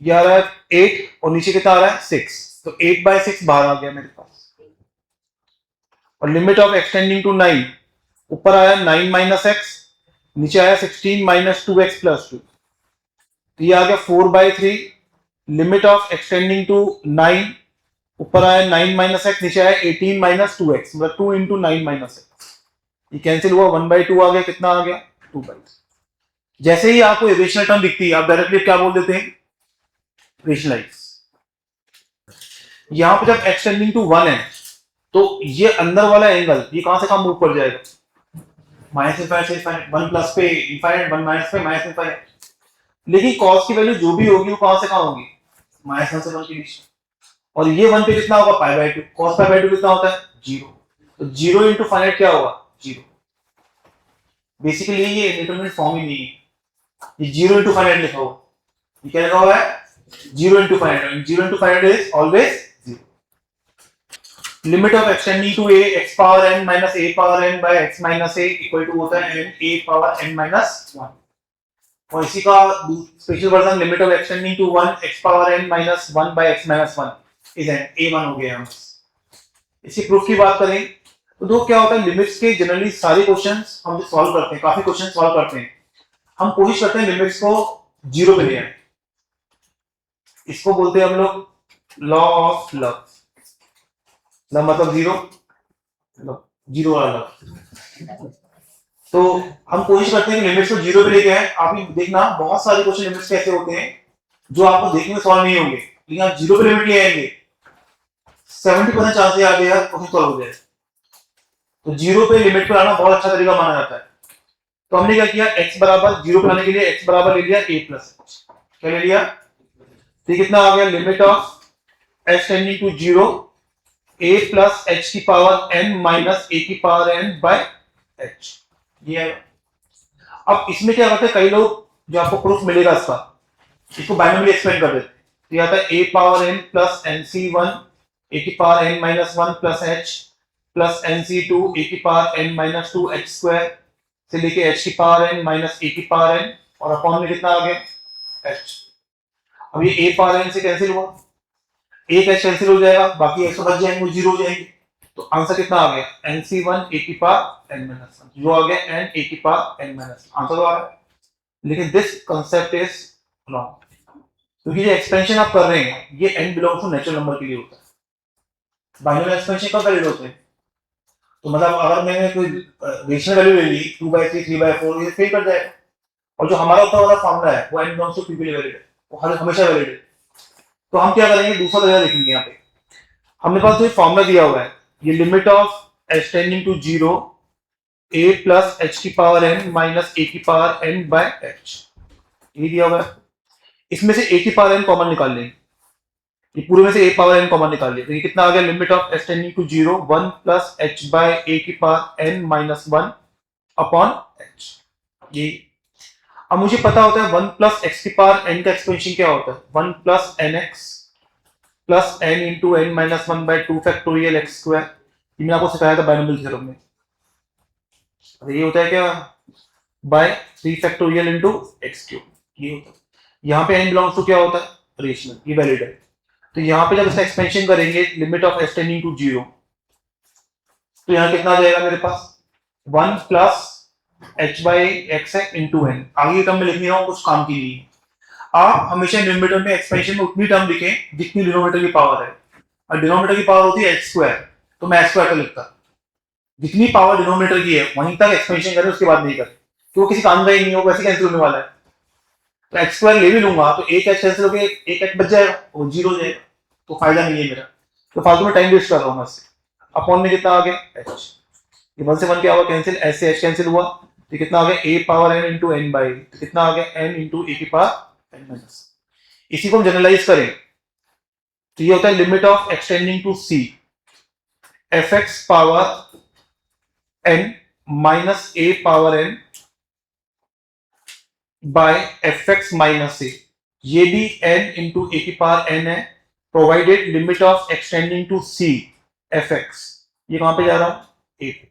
ये आ रहा है 8 और नीचे कितना आ रहा है 6। तो 8/6 बाहर आ गया मेरे पास। और लिमिट ऑफ एक्सटेंडिंग टू 9, ऊपर आया 9 माइनस एक्स, नीचे आया 16 माइनस 2x प्लस 2। तो ये आ गया 4/3 लिमिट ऑफ एक्सटेंडिंग टू 9, ऊपर आया 9 माइनस एक्स, नीचे आया 18 माइनस 2x, मतलब 2 इंटू 9 माइनस एक्स। ये कैंसिल हुआ, 1/2 आ गया, कितना आ गया 2/3। जैसे ही आपको इरेशनल टर्म दिखती है आप डायरेक्टली क्या बोल देते हैं, रेशनलाइज। यहां पर जब एक्सटेंडिंग टू 1 है तो ये अंदर वाला एंगल ये कहां से कहां मूव कर जाएगा, माइनस इनफाइनाइट से इनफाइनाइट, 1 प्लस पे इनफाइनाइट, 1 माइनस पे माइनस इनफाइनाइट। लेकिन कॉस की वैल्यू जो भी होगी वो कहां से कहां होगी, -1 से 1 के बीच। और ये 1 पे कितना होगा π/2, cos π/2 कितना होता है 0। तो 0 इंटू फाइनाइट क्या होगा 0। बेसिकली ये इंडिटरमिनेट फॉर्म ही नहीं है, ये 0 इंटू फाइनाइट लिखा हुआ। ये क्या लिखा हुआ है 0 into finite, 0 into finite is always 0। Limit of extending to a x power n minus a power n by x minus a equal to होता है n a power n minus 1। और इसी का special version limit of extending to 1 x power n minus 1 by x minus 1 is n a1 हो गया। हम इसी proof की बात करें तो दो क्या होता है, लिमिट्स के जनरली सारे क्वेश्चंस हम जो सॉल्व करते हैं, काफी क्वेश्चन सॉल्व करते हैं, हम कोशिश करते हैं लिमिट्स को जीरो पे ले आए। इसको बोलते हैं हम लोग लॉ ऑफ लव। लव मतलब जीरो, जीरो वाला लव। तो हम कोशिश करते हैं कि लिमिट्स को जीरो पे लेके आए। आप भी देखना बहुत सारे क्वेश्चन लिमिट्स के ऐसे होते हैं जो आपको देखने में सॉल्व नहीं होंगे, लेकिन आप जीरो पे लिमिट ले आएंगे 70% चांस है आगे यार क्वेश्चन सॉल्व हो जाए। तो जीरो पे लिमिट पर आना बहुत अच्छा तरीका माना जाता है। तो हमने क्या किया, x बराबर जीरो पे लाने के लिए x बराबर ले लिया a प्लस h। क्या ले लिया, तो कितना आ गया, limit of h tending to zero a plus h की पावर n माइनस a की पावर n बाय h। ये है। अब इसमें क्या करते हैं कई लोग, जो आपको प्रूफ मिलेगा इसका, इसको बाइनोमियली एक्सपेंड कर देते हैं। तो ये आता है a power n plus nc1 a की power n minus 1 plus h plus nc2 a की power n minus 2 h square से लेके h की पावर n माइनस a की पावर n और अपॉन में कितना आ गया h। अब ये a पावर n से कैंसिल हुआ, एक h कैंसिल हो जाएगा, बाकी x बच जाएंगे, वो जीरो हो जाएंगे। तो आंसर कितना आ गया, nc1 a की पावर n माइनस 1, जो आ गया n a की पावर n माइनस 1, आंसर तो आ रहा है। लेकिन दिस कंसेप्ट इज रॉन्ग, क्योंकि जो एक्सपेंशन आप कर रहे हैं ये n belongs to natural number के लिए होता है। बाइनोमियल एक्सपेंशन कब वैलिड होते हैं, तो मतलब अगर मैंने कोई रेशनल वैल्यू ले ली 2/3 3/4, ये फेल कर जाएगा। और जो हमारा ऊपर वाला फॉर्मूला है वो n बिलोंग्स टू p के लिए वैलिड है, वो हमेशा वैलिड है। तो हम क्या करेंगे, दूसरा तरीका देखेंगे। यहाँ पे हमने पास जो फॉर्मूला दिया हुआ है, ये limit of h tending to zero a plus h की पावर n माइनस a की पावर n बाय h, ये दिया हुआ है। इसमें से a की पावर n कॉमन निकाल लेंगे, ये पूरे में से a पावर n कॉमन निकाल लिया, तो ये कितना आ गया, limit of h tending to zero 1 plus h by a की power n minus 1 upon h। ये अब मुझे पता होता है 1 प्लस x की पावर n का एक्सपेंशन क्या होता है, 1 plus nx plus n into n minus 1 by 2 factorial x square. ये मैंने आपको सिखाया था बाइनोमियल थ्योरम में। ये होता है क्या, by 3 factorial into x cube, ये होता है। यहाँ पे n बिलोंग्स टू क्या होता है, रेशनल, ये वैलिड है। तो यहाँ पे जब इसका एक्सपेंशन करेंगे limit of h tending to zero, तो यहाँ कितना आ जाएगा मेरे पास, 1 प्लस h बाई एक्स है इंटू n। आगे टर्म में लिख नहीं रहा हूँ, कुछ काम की नहीं है। आप हमेशा न्यूमरेटर में एक्सपेंशन में उतनी टर्म लिखें जितनी डिनोमिनेटर की पावर है, और डिनोमिनेटर की पावर होती है h स्क्वायर, तो मैं h स्क्वायर का लिखता। जितनी पावर डिनोमिनेटर की है वहीं तक एक्सपेंशन करें, उसके बाद नहीं करें, तो वो किसी काम का ही नहीं हो, वैसे कैंसिल होने वाला है। तो एक्स स्क्वायर ले भी लूंगा तो एक एच कैंसिल होकर एक एच बच जाएगा, वो जीरो हो जाएगा, तो फायदा नहीं है मेरा। तो फालतू में टाइम वेस्ट कर रहा हूँ इससे। अपॉन में कितना आ गया एच, ये 1 से 1 क्या हुआ कैंसिल, एच से एच कैंसिल हुआ, तो कितना आ गया a power n into n by, तो कितना आ गया एन इंटू ए की पावर एन माइनस। इसी को हम जनरलाइज करें तो ये होता है limit of extending to c f x power n minus a power n by f x minus a. ये भी n इंटू ए की पावर n है, provided limit of extending to c f x. ये कहां पे जा रहा हूं, ए पे।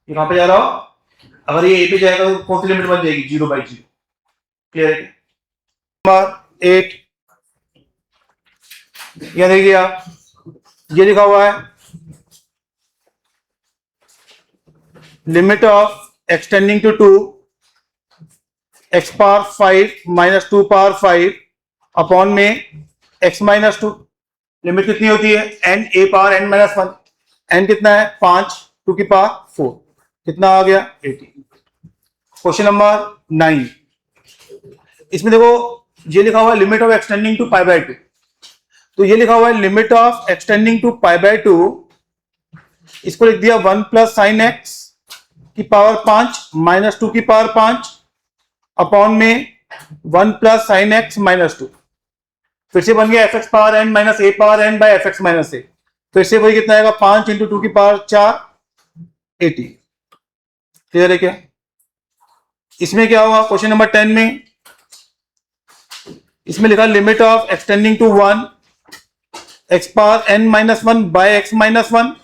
ये कहां पे जा रहा हूं, अगर ये ए पे जाएगा तो कौन सी लिमिट बन जाएगी, 0/0। क्लियर है। नंबर 8 ये देखिए आप, ये लिखा हुआ है limit of extending to 2 x power 5 minus 2 power 5 upon में x माइनस 2। लिमिट कितनी होती है, n a power n minus 1, n कितना है 5 2 की पावर 4, कितना आ गया 18। क्वेश्चन नंबर 9, इसमें देखो ये लिखा हुआ है लिमिट ऑफ एक्सटेंडिंग टू π/2, तो ये लिखा हुआ है लिमिट ऑफ एक्सटेंडिंग टू π/2, इसको लिख दिया 1 प्लस साइन एक्स की पावर 5 माइनस 2 की पावर 5 अपॉन में 1 प्लस साइन एक्स माइनस 2। फिर से बन गया f x power n minus a power n by f x minus a. फिर से वही कितना आएगा 5 इंटू 2 की पावर 4 80। क्लियर है क्या। इसमें क्या होगा क्वेश्चन नंबर 10 में, इसमें लिखा limit of extending to 1 x power n minus 1 by x minus 1,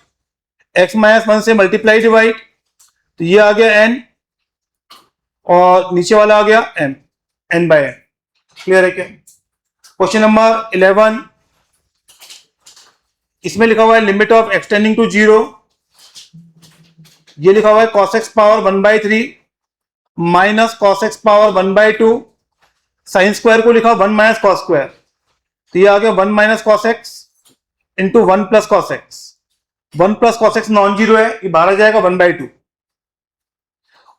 x minus 1 से मल्टीप्लाई डिवाइड, तो ये आ गया एन और नीचे वाला आ गया m, n by n। Clear है क्या। क्वेश्चन नंबर 11, इसमें लिखा हुआ है लिमिट ऑफ एक्सटेंडिंग टू 0 ये लिखा हुआ है cos x power 1/3 minus cos x power 1/2, sine square को लिखा 1 माइनस कॉस स्क्वायर, तो ये आ गया 1 minus cos x into 1 plus cos x. 1 plus cos x non zero है, ये बाहर आ जाएगा 1/2,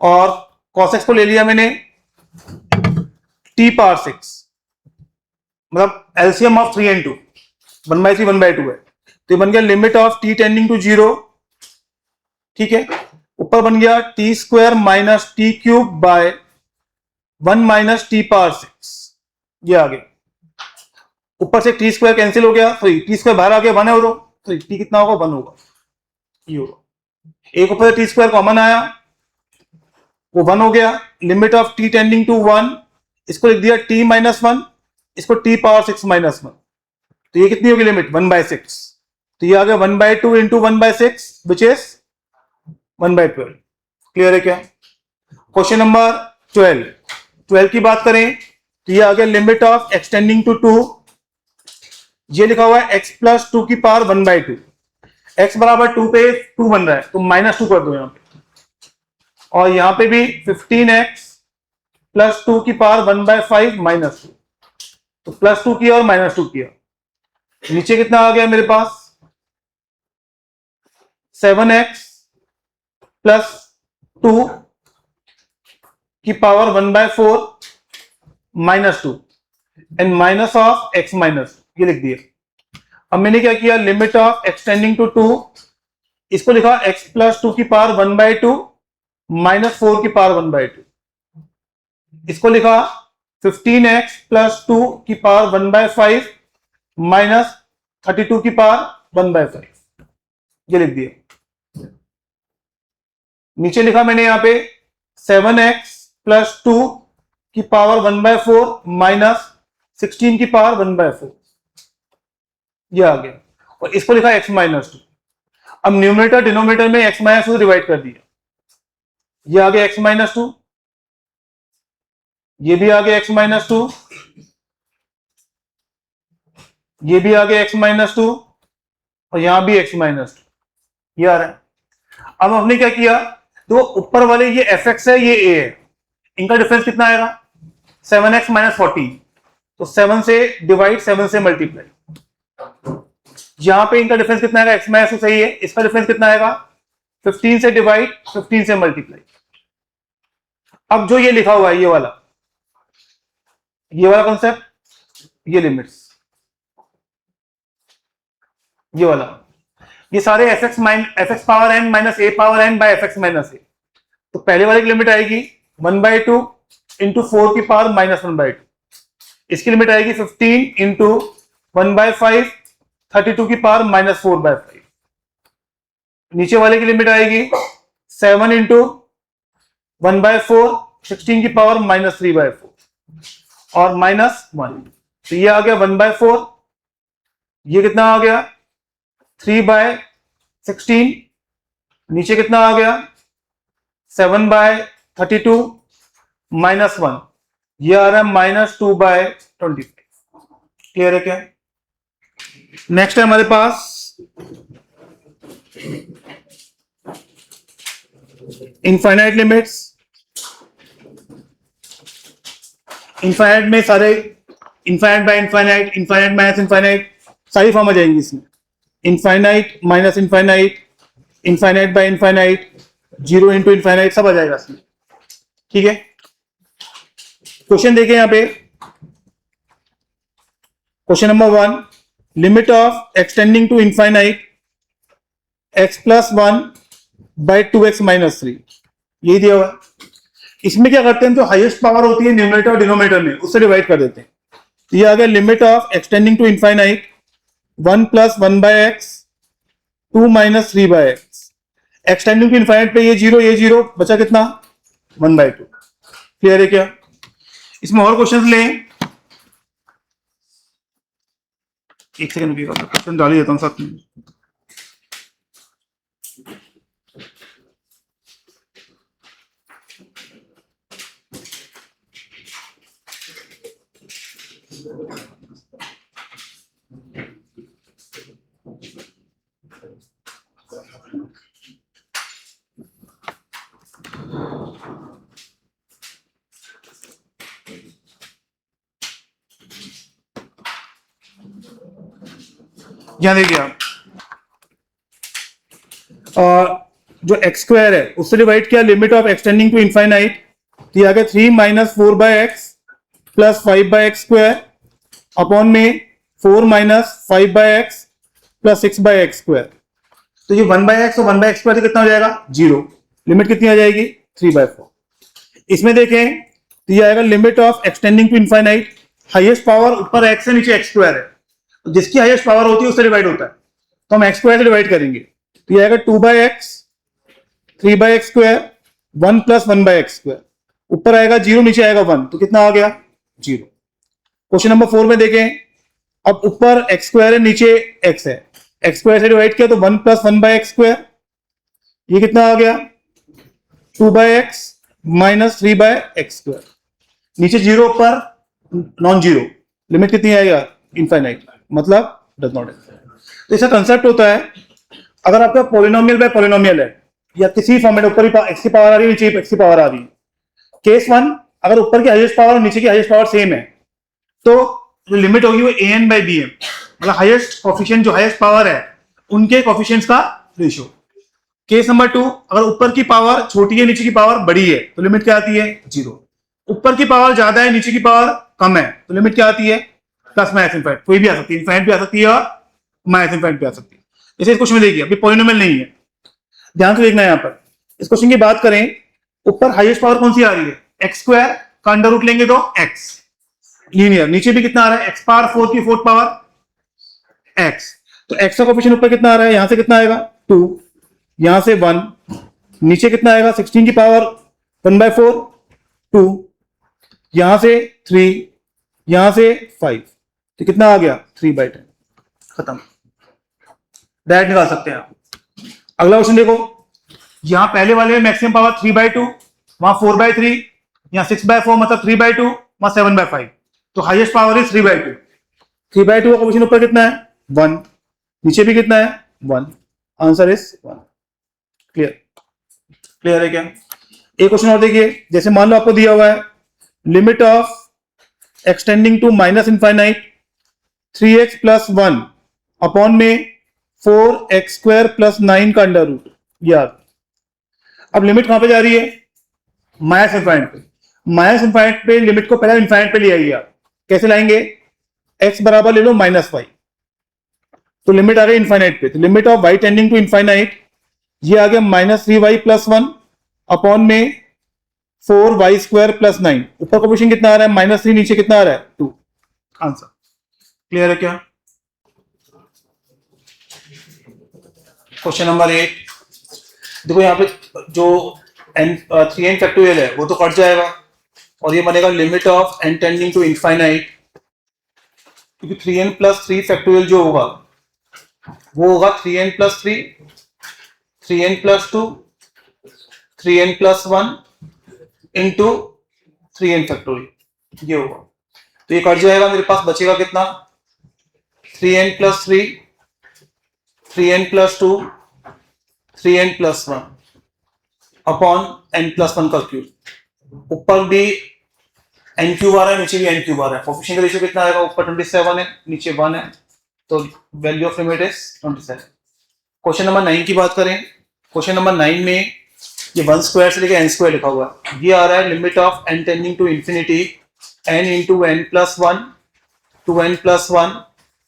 और कॉस एक्स को ले लिया मैंने t पावर 6, मतलब एलसीएम ऑफ 3 and 2, 1/3 1/2 है, तो ये बन गया limit of t tending to 0, ठीक है। ऊपर बन गया t square minus t cube by 1 minus t power 6, ये आ गया। ऊपर से टी स्क्वायर कैंसिल हो गया, सॉरी टी स्क्वायर बाहर आ गया 1 है, और सॉरी टी कितना होगा 1 होगा, ये होगा। एक ऊपर से टी स्क्वायर कॉमन आया, वो 1 हो गया। Limit of t tending to 1, इसको लिख दिया t माइनस 1, इसको t पावर 6 माइनस 1, तो ये कितनी होगी लिमिट 1/6, तो ये आ गया 1/2 इंटू 1/6 विच इज 1/12। क्लियर है क्या? क्वेश्चन नंबर 12 की बात करें तो ये आ गया लिमिट ऑफ एक्सटेंडिंग टू 2, ये लिखा हुआ है x प्लस 2 की पावर 1/2, x बराबर 2 पे 2 बन रहा है, तो -2 कर दो यहां पे, और यहां पे भी 15x प्लस 2 की पावर 1/5 -2, तो +2 किया और -2 किया। नीचे कितना आ गया मेरे पास 7x प्लस 2 की power 1/4 -2 and minus of x minus, ये लिख दिया। अब मैंने क्या किया, लिमिट ऑफ एक्सटेंडिंग टू 2, इसको लिखा x प्लस 2 की पावर 1/2 माइनस 4 की पावर 1/2, इसको लिखा 15x प्लस 2 की पावर 1/5 माइनस 32 की पावर 1/5, ये लिख दिया। नीचे लिखा मैंने यहां पे 7x प्लस 2 की पावर 1/4 माइनस 16 की पावर 1/4, ये आ गया, और इसको लिखा x माइनस 2। अब न्यूमरेटर डिनोमिनेटर में x माइनस 2 डिवाइड कर दिया, ये आ गया x माइनस 2, ये भी आ गया x माइनस 2, ये भी आ गया x माइनस 2, और यहां भी x माइनस 2, ये आ रहा है। अब हमने क्या किया, तो ऊपर वाले ये fx है, ये a है, इनका डिफरेंस कितना आएगा 7x माइनस 14, तो 7 से डिवाइड 7 से मल्टीप्लाई, यहां पे इनका डिफरेंस कितना आएगा x माइनस 2 सही है, इसका डिफरेंस कितना आएगा 15 से डिवाइड 15 से मल्टीप्लाई। अब जो ये लिखा हुआ है ये वाला कॉन्सेप्ट, ये लिमिट्स, ये वाला, ये सारे fx power n minus a power n by fx minus a, तो पहले वाले की लिमिट आएगी 1/2 इंटू 4 की पावर -1/2, इसकी लिमिट आएगी 15 इंटू 1/5 32 की पावर -4/5, नीचे वाले की लिमिट आएगी 7 इंटू 1/4 16 की पावर -3/4 और -1, तो ये आ गया 1/4, ये कितना आ गया 3/16, नीचे कितना आ गया 7/32 -1, ये आ रहा है -2/25। क्लियर है क्या? नेक्स्ट है हमारे पास इनफाइनाइट लिमिट्स। इनफाइनाइट में सारे infinite by infinite, infinite minus infinite, सारी फॉर्म आ जाएंगी इसमें, infinite minus infinite, infinite by infinite, 0 into infinite, सब आ जाएगा इसमें। ठीक है, क्वेश्चन देखें यहां पे, question number 1, limit of extending to infinite x plus 1 by 2x minus 3, यही दिया हुआ है। इसमें क्या करते हैं, जो हाईएस्ट पावर होती है न्यूमरेटर और डिनोमिनेटर में, उससे डिवाइड कर देते हैं। ये आ गया limit of extending to infinite 1 plus 1 by x 2 minus 3 by x, x tending to infinite पे ये 0 बचा कितना 1/2। क्लियर है क्या? इसमें और क्वेश्चन लें, एक सेकंड रुकिएगा, क्वेश्चन डाल ही देता हूं साथ में। यहाँ देखिए आप जो एक्स स्क्वायर है उससे डिवाइड किया, limit of extending to infinite, तो ये आ गया 3 minus 4/x plus 5/x square upon में 4 minus 5/x plus 6/x square. तो ये 1/x और 1/x स्क्वायर कितना हो जाएगा 0। लिमिट कितनी आ जाएगी 3/4। इसमें देखें तो ये आएगा limit of extending to infinite, highest power ऊपर x है नीचे x स्क्वायर है, तो जिसकी हाईएस्ट पावर होती है उससे डिवाइड होता है, तो हम x स्क्वायर से डिवाइड करेंगे, तो ये आएगा 2/x 3/x square 1 plus 1/x square. ऊपर आएगा 0 नीचे आएगा 1, तो कितना आ गया 0। क्वेश्चन नंबर 4 में देखें, अब ऊपर x स्क्वायर है नीचे x है, x स्क्वायर से डिवाइड किया तो 1 प्लस 1/x स्क्वायर, ये कितना आ गया 2/x माइनस 3/x स्क्वायर। नीचे 0 ऊपर नॉन जीरो, लिमिट कितनी आएगा इनफाइनाइट, मतलब डज नॉट एक्सिस्ट। तो इसका कंसेप्ट होता है, अगर आपका पॉलिनोमियल बाय पॉलिनोमियल है या किसी फॉर्मेट ऊपर x की पावर आ रही है नीचे x की पावर आ रही है, केस 1 अगर ऊपर की हाईएस्ट पावर और नीचे की हाईएस्ट पावर सेम है तो जो लिमिट होगी वो an बाय bm, मतलब हाईएस्ट कोफिशिएंट जो हाईएस्ट पावर है उनके कोफिशिएंट्स का रेशियो। केस नंबर 2, अगर ऊपर की पावर छोटी है नीचे की पावर बड़ी है तो लिमिट क्या आती है 0। ऊपर की पावर ज्यादा है नीचे की पावर कम है तो लिमिट क्या आती है प्लस माइनस इनफाइनाइट, कोई भी आ सकती है, इनफाइनाइट भी आ सकती है और माइनस इनफाइनाइट भी आ सकती है। जैसे इस क्वेश्चन में देखिए, अभी पॉलिनोमियल नहीं है, ध्यान से देखना है। यहाँ पर इस क्वेश्चन की बात करें, ऊपर हाईएस्ट पावर कौन सी आ रही है एक्स स्क्वायर का अंडर रूट लेंगे तो एक्स लीनियर, नीचे भी कितना आ रहा है एक्स पावर 4 की 4th पावर एक्स, तो एक्स का कोएफिशिएंट ऊपर कितना आ रहा है, यहां से कितना आएगा 2, यहां से 1, नीचे कितना आएगा 16 की पावर 1/4 2, यहां से 3, यहां से 5, तो कितना आ गया 3/10, खत्म, डायरेक्ट निकाल सकते हैं आप। अगला क्वेश्चन देखो, यहां पहले वाले में मैक्सिमम पावर 3/2, वहां 4/3, यहां 6/4 मतलब 3/2, वहां 7/5, तो हाईएस्ट पावर इज 3/2। 3/2 का कोएफिशिएंट ऊपर कितना है 1, नीचे भी कितना है 1, आंसर इज 1। क्लियर, क्लियर है क्या? एक क्वेश्चन और देखिए, जैसे मान लो आपको दिया हुआ है limit of extending to minus infinite 3x plus 1 upon में 4x स्क्वायर प्लस 9 का अंडर रूट, याद। अब लिमिट कहां पे जा रही है माइनस इनफाइनाइट पे, माइनस इनफाइनाइट पे लिमिट को पहले इनफाइनाइट पे ले आइए आप, कैसे लाएंगे x बराबर ले लो -y, तो लिमिट आ गई इनफाइनाइट पे, तो limit of y tending to infinite ये आ गया -3y प्लस 1 अपॉन में 4y स्क्वायर प्लस 9, ऊपर कोएफिशिएंट कितना आ रहा है -3, नीचे कितना आ रहा है 2, आंसर। क्लियर है क्या? क्वेश्चन नंबर 8 देखो, यहाँ पे जो n 3n फैक्टोरियल है वो तो कट जाएगा और ये बनेगा limit of n tending to infinite, क्योंकि 3n प्लस 3 फैक्टोरियल जो होगा वो होगा 3n plus 3, 3n plus 2, 3n plus 1 into 3n factorial, ये होगा। तो ये कट जाएगा, मेरे पास बचेगा कितना 3n plus 3, 3n plus 2, 3n plus 1 upon n plus 1 का क्यूब। ऊपर भी n क्यूब आ रहा है, नीचे भी n क्यूब आ रहा है, कोएफिशिएंट का रेशियो कितना आएगा, ऊपर 27 है नीचे 1 है, तो value of limit is 27। Question number 9 की बात करें, क्वेश्चन नंबर 9 में ये 1 स्क्वायर से लेके n स्क्वायर लिखा हुआ है, ये आ रहा है limit of n tending to infinity n into n plus 1 two n plus 1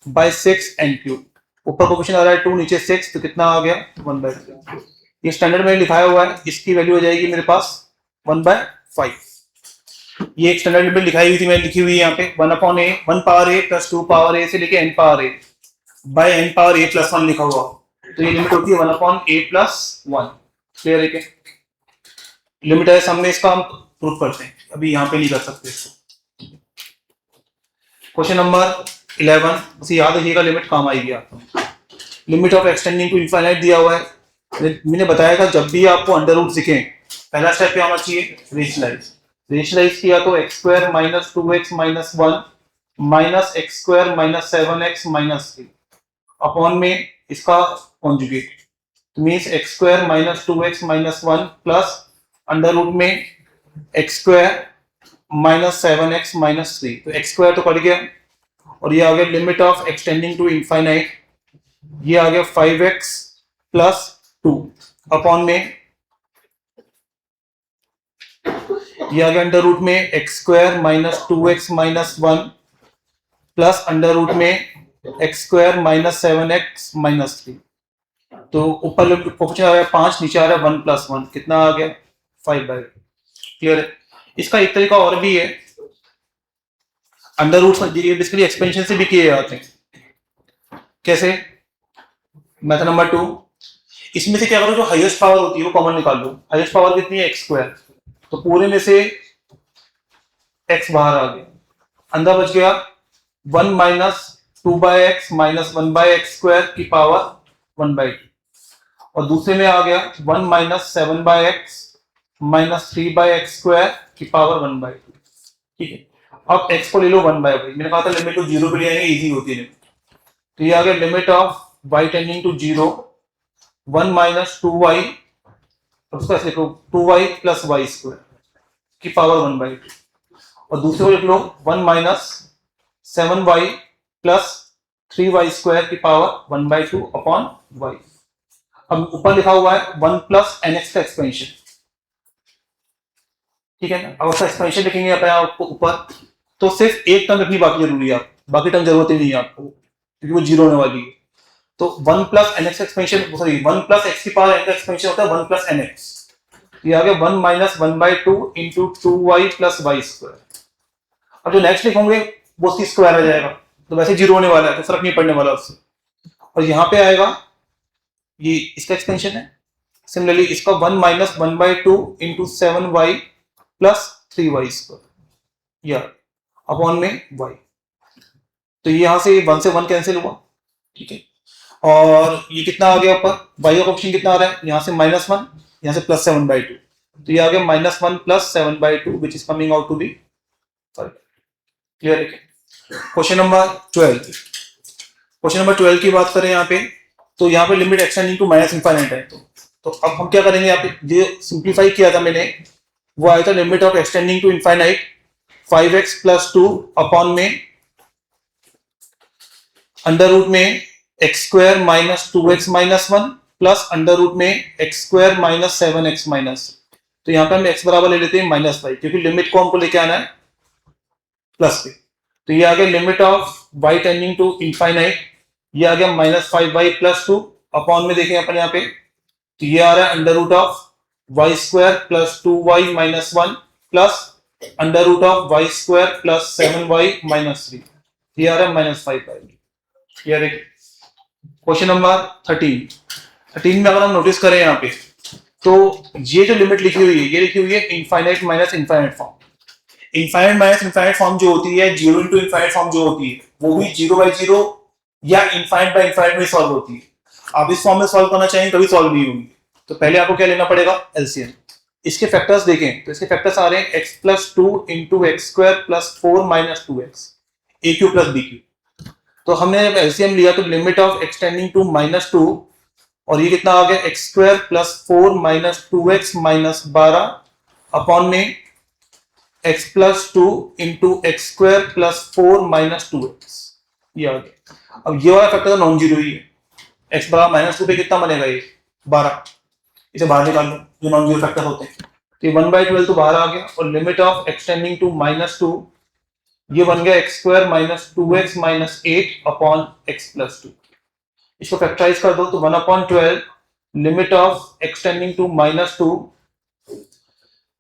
by 6 n cube, ऊपर कोएफिशिएंट आ रहा है 2 नीचे 6, तो कितना आ गया 1/3। ये स्टैंडर्ड में लिखाया हुआ है, इसकी वैल्यू हो जाएगी मेरे पास 1/5। ये एक स्टैंडर्ड लिमिट लिखाई हुई थी, मैं लिखी हुई है यहाँ पे 1/a 1 power a plus 2 power a से लेके n power a by n power a plus 1 लिखा हुआ, तो ये लिमिट होती है 1/a प्लस 1। क्लियर है क्या? लिमिट है सामने, इसका हम प्रूफ करते हैं, अभी यहाँ पे नहीं कर सकते इसको। क्वेश्चन नंबर 11, बस याद रखिएगा लिमिट काम आएगी आपको। Limit of extending to infinite दिया हुआ है, मैंने बताया था जब भी आपको अंडर रूट दिखें पहला स्टेप क्या होना चाहिए रेशनलाइज, रेशनलाइज किया तो x square minus 2x minus 1 minus x square minus 7x minus 3 upon में इसका कॉन्जुगेट, तो means x square minus 2x minus 1 plus under root में x square minus 7x minus 3, तो x स्क्वायर तो कट गया और ये आ गया limit of extending to infinite ये आ गया 5x प्लस 2 अपॉन में ये आ गया अंडर रूट में x square minus 2x minus 1 plus under root में x square minus 7x minus 3। तो ऊपर क्वेश्चन आ रहा है 5, नीचे आ रहा है 1 प्लस 1, कितना आ गया 5/2। क्लियर है। इसका एक तरीका और भी है, अंडर रूट बेसिकली एक्सपेंशन से भी किए जाते हैं। कैसे? मेथड नंबर 2, इसमें से क्या करो, जो हाईएस्ट पावर होती है वो कॉमन निकाल लो। हाईएस्ट पावर कितनी है? X square. तो पूरे में से एक्स बाहर आ गया, अंदर बच गया 1 minus 2/x minus 1/x square की पावर 1/2, और दूसरे में आ गया 1 minus 7/x minus 3/x square की पावर 1/2। ठीक है, अब x को ले लो 1/y। मैंने कहा था लिमिट को 0 पे ले आएंगे, इजी होती है। तो ये आ गया limit of y tending to 0 1 minus 2y, उसको ऐसे लिखो 2y प्लस y स्क्वायर की पावर 1/2, और दूसरे को लिख लो 1 minus 7y plus 3y square की पावर 1/2 अपॉन y। अब ऊपर लिखा हुआ है 1 प्लस nx का एक्सपेंशन। ठीक है ना, अब उसका एक्सपेंशन लिखेंगे आपको ऊपर, तो सिर्फ एक टर्म लिखनी बाकी जरूरी है, बाकी टर्म जरूरत ही नहीं है आपको, क्योंकि वो 0 होने वाली है। तो 1 plus nx expansion, sorry 1 plus x की पावर n का एक्सपेंशन होता है 1 प्लस nx। ये आ गया 1 minus 1/2 into 2y plus y square. अब जो नेक्स्ट लिखोगे वो उसकी स्क्वायर आ जाएगा, तो वैसे 0 होने वाला है तो फर्क नहीं पड़ने वाला उससे। और यहाँ पे आएगा, ये इसका एक्सपेंशन है। सिमिलरली इसका 1 minus 1/2 into 7y plus 3y square या अपॉन में y। तो ये यहां से 1 से 1 कैंसिल हुआ। ठीक है, और ये कितना आ गया ऊपर, y का ऑप्शन कितना आ रहा है, यहां से -1, यहां से +7/2, तो ये आ गया -1 plus 7/2 which is coming out to be 5। Clear है? क्वेश्चन नंबर 12, क्वेश्चन नंबर 12 की बात करें यहाँ पे, तो यहाँ पे limit x tending to minus infinite है। तो अब हम क्या करेंगे, यहाँ पे जो सिंप्लीफाई किया था मैंने, वो आया था limit of extending to infinite 5x plus 2 upon में अंडर रूट में x square minus 2x minus 1 plus under root में x square minus 7x minus. तो यहाँ पे हम x बराबर ले लेते हैं -5, क्योंकि लिमिट को हमको लेके आना है प्लस पे। तो ये आ गया limit of y tending to infinite, ये आ गया -5y प्लस 2 अपॉन में देखें अपन यहाँ पे, तो ये आ रहा है under root of y square plus 2y minus 1 plus under root of y square plus 7y minus 3, ये आ रहा है -5y। क्लियर है? क्वेश्चन नंबर 13 में अगर हम नोटिस करें यहाँ पे, तो ये जो लिमिट लिखी हुई है, ये लिखी हुई है infinite minus infinite form. Infinite minus infinite form जो होती है, 0 इंटू इनफाइनाइट फॉर्म जो होती है, वो भी 0/0 या इनफाइनाइट बाय इनफाइनाइट में सॉल्व होती है। आप इस फॉर्म में सॉल्व करना चाहेंगे कभी सॉल्व नहीं होंगी। तो पहले आपको क्या लेना पड़ेगा, एलसीएम। इसके फैक्टर्स देखें तो इसके फैक्टर्स आ रहे हैं x plus 2 into x square plus 4 minus 2x ए क्यू प्लस बी क्यू। तो हमने जब एलसीएम लिया तो लिमिट ऑफ एक्सटेंडिंग टू -2, और ये कितना आ गया x square plus 4 minus 2x minus 12 upon में x plus 2 into x square plus 4 minus 2x, ये आ गया। अब ये वाला फैक्टर नॉन जीरो ही है, x बराबर -2 पे कितना बनेगा, ये 12, इसे बाहर निकाल लो जो नॉन जीरो फैक्टर होते हैं। तो ये 1/12 तो बाहर आ गया, और लिमिट ऑफ एक्सटेंडिंग टू -2, ये बन गया x square minus 2x minus 8 upon x plus 2। इसको फैक्टराइज कर दो तो 1/12 लिमिट ऑफ एक्सटेंडिंग टू -2,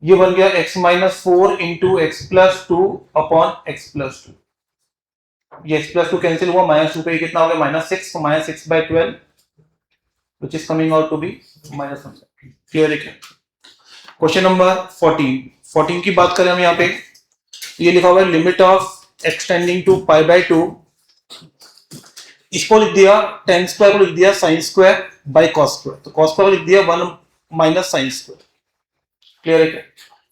ये बन गया x minus 4 into x plus 2 upon x plus 2। ये x प्लस 2 कैंसिल हुआ, -2 पे कितना हो गया -6, तो -6/12 which is coming out to be -1। Clear है क्या? क्वेश्चन नंबर 14 की बात करें हम यहाँ पे, ये लिखा हुआ है लिमिट ऑफ एक्सटेंडिंग टू π/2, इसको लिख दिया tan स्क्वायर को लिख दिया sin square by cos square, तो cos स्क्वायर को लिख दिया 1 माइनस sin स्क्वायर। क्लियर है क्या?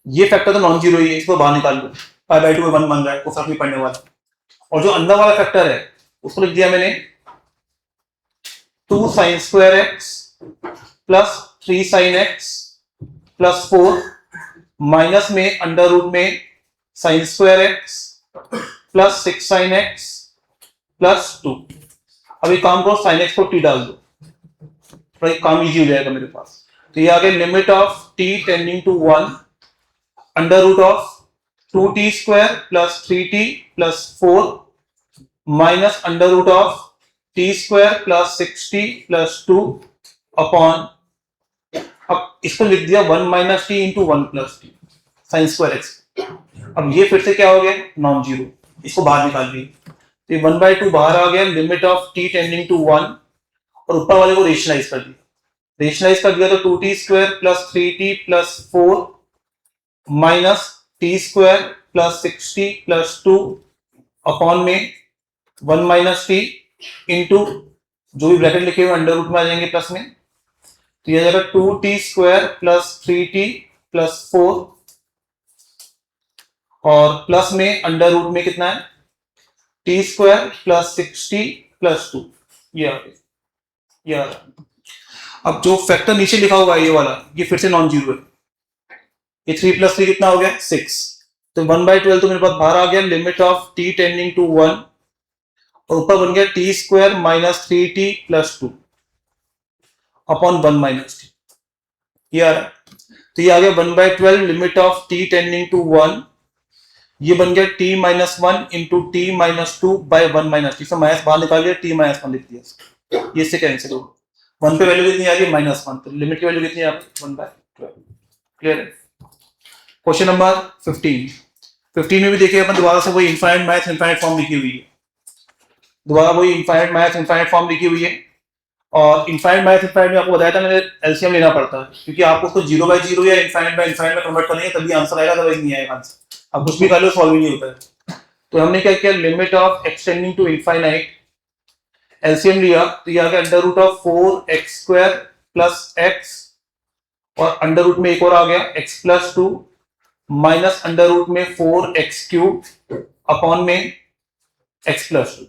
ये फैक्टर तो नॉन जीरो ही है, इसको बाहर निकाल दो, π/2 में 1 बन रहा है, कोई फर्क नहीं पड़ने वाला। और जो अंदर वाला फैक्टर है उसको लिख दिया मैंने 2 sin square x plus 3 sin x plus 4 minus में अंडर रूट में sin square x plus 6 sin x plus 2। अब एक काम करो, sin x को t डाल दो, थोड़ा काम इजी हो जाएगा मेरे पास। तो ये आ गया limit of t tending to 1 under root of 2t square plus 3t plus 4 minus under root of t square plus 6t plus 2 upon, अब इसको लिख दिया 1 minus t into 1 plus t sine square x. अब ये फिर से क्या हो गया, नॉन जीरो, इसको बाहर निकाल ली, तो ये 1/2 बाहर आ गया, limit of t tending to 1 और ऊपर वाले को रेशनलाइज कर दिया, रेशनलाइज कर दिया तो 2t square plus 3t plus 4 minus T square plus 6t plus 2 upon में 1 माइनस टी इंटू जो भी ब्रैकेट लिखे हुए अंडर रूट में आ जाएंगे प्लस में, तो यह जाएगा 2t square plus 3t plus 4 और प्लस में अंडर रूट में कितना है t square plus 6t plus 2, ये आ गया। अब जो फैक्टर नीचे लिखा हुआ है ये वाला, ये फिर से नॉन जीरो है, ये 3 प्लस 3 कितना हो गया 6, तो 1/12 तो मेरे पास बाहर आ गया, limit of t tending to 1 और ऊपर बन गया t square minus 3t plus 2 upon 1 minus t, ये आ रहा है। तो ये आ गया 1/12 limit of t tending to 1, ये बन गया t minus 1 into t minus 2 by 1 minus t, से माइनस बाहर निकाल दिया, t माइनस 1 लिख दिया, ये से कैंसिल हो, 1 पे वैल्यू कितनी आ रही है -1, तो लिमिट की वैल्यू कितनी आ रही है 1/12। क्लियर है। क्वेश्चन नंबर 15 में भी देखिए अपन दोबारा से वही इनफाइनाइट मैथ इनफाइनाइट फॉर्म लिखी हुई है, दोबारा वही इनफाइनाइट मैथ इनफाइनाइट फॉर्म लिखी हुई है, और इनफाइनाइट मैथ इनफाइनाइट में आपको बताया था मैंने एलसीएम लेना पड़ता है, क्योंकि आपको उसको 0/0 या इनफाइनाइट बाय इनफाइनाइट में कन्वर्ट करेंगे तभी आंसर आएगा, अदरवाइज नहीं आएगा आंसर, अब कुछ भी कर लो सॉल्व ही नहीं होता है। तो हमने क्या किया, limit of extending to infinite LCM लिया, तो ये आ गया under root of 4x square plus x और अंडर रूट में एक और आ गया x plus 2 minus under root में 4x क्यूब अपॉन में x प्लस 2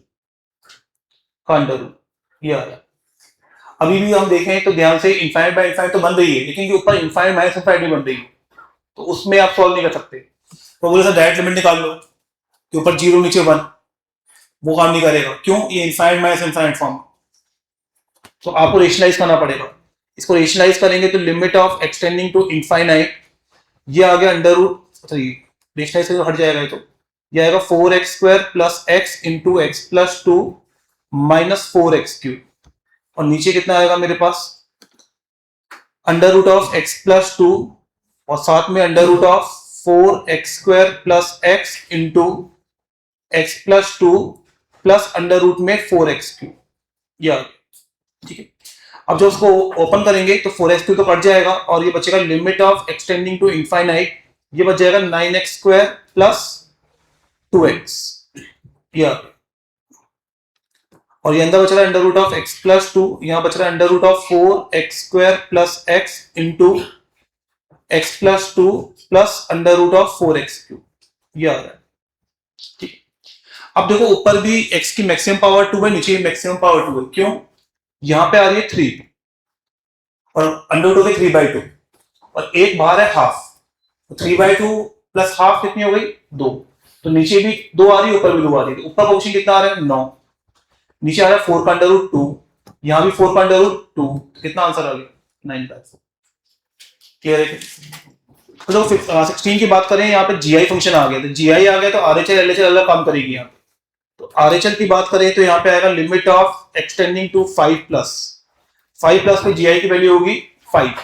का अंडर रूट, ये आ गया। अभी भी हम देखें तो ध्यान से इनफाइनाइट बाय इनफाइनाइट तो बन रही है, लेकिन ये ऊपर इनफाइनाइट माइनस इनफाइनाइट भी बन रही है, तो उसमें आप सॉल्व नहीं कर सकते, तो बोले सर डायरेक्ट लिमिट निकाल लो कि ऊपर 0 नीचे 1, वो काम नहीं करेगा, क्यों, ये इनफाइनाइट माइनस इनफाइनाइट फॉर्म, तो आपको रेशनलाइज करना पड़ेगा। इसको रेशनलाइज करेंगे तो limit of extending to infinite, ये आ गया अंडर रूट, रेशनलाइज करके हट जाएगा, तो ये आएगा 4x square plus x into x plus 2 minus 4x cube, और नीचे कितना आएगा मेरे पास under root of x plus 2 और साथ में under root of 4x square plus x into x plus 2 plus under root में 4x क्यूब, ये आ गया। ठीक है, अब जो उसको ओपन करेंगे तो 4x क्यूब तो कट जाएगा और ये बचेगा limit of extending to infinite, ये बच जाएगा 9x स्क्वायर प्लस 2x, ये आ गया, और ये अंदर बच रहा है under root of x plus 2, यहां बच रहा है under root of 4x square plus x into x plus 2 plus under root of 4x cube, ये आ रहा है। ठीक, अब देखो ऊपर भी x की मैक्सिमम पावर 2 है, नीचे मैक्सिमम पावर 2 है, क्यों, यहां पे आ रही है 3 और अंडर रूट हो गई 3/2 और एक बाहर है हाफ, तो 3/2 प्लस हाफ कितनी हो गई 2, तो नीचे भी 2 आ रही है ऊपर भी 2 आ रही है, ऊपर क्वेश्चन कितना आ रहा है 9, नीचे आ रहा है 4 का अंडर रूट 2, यहां भी 4 का अंडर रूट 2, तो कितना आंसर आ गया 9/4। क्लियर है। तो जो 16 की बात करें यहाँ पे जीआई फंक्शन आ गया, तो जीआई आ गया तो आरएचएल एलएचएल अलग काम करेगी यहाँ पे, तो आरएचएल की बात करें तो यहाँ पे आएगा limit of extending to 5 plus पे जीआई की वैल्यू होगी 5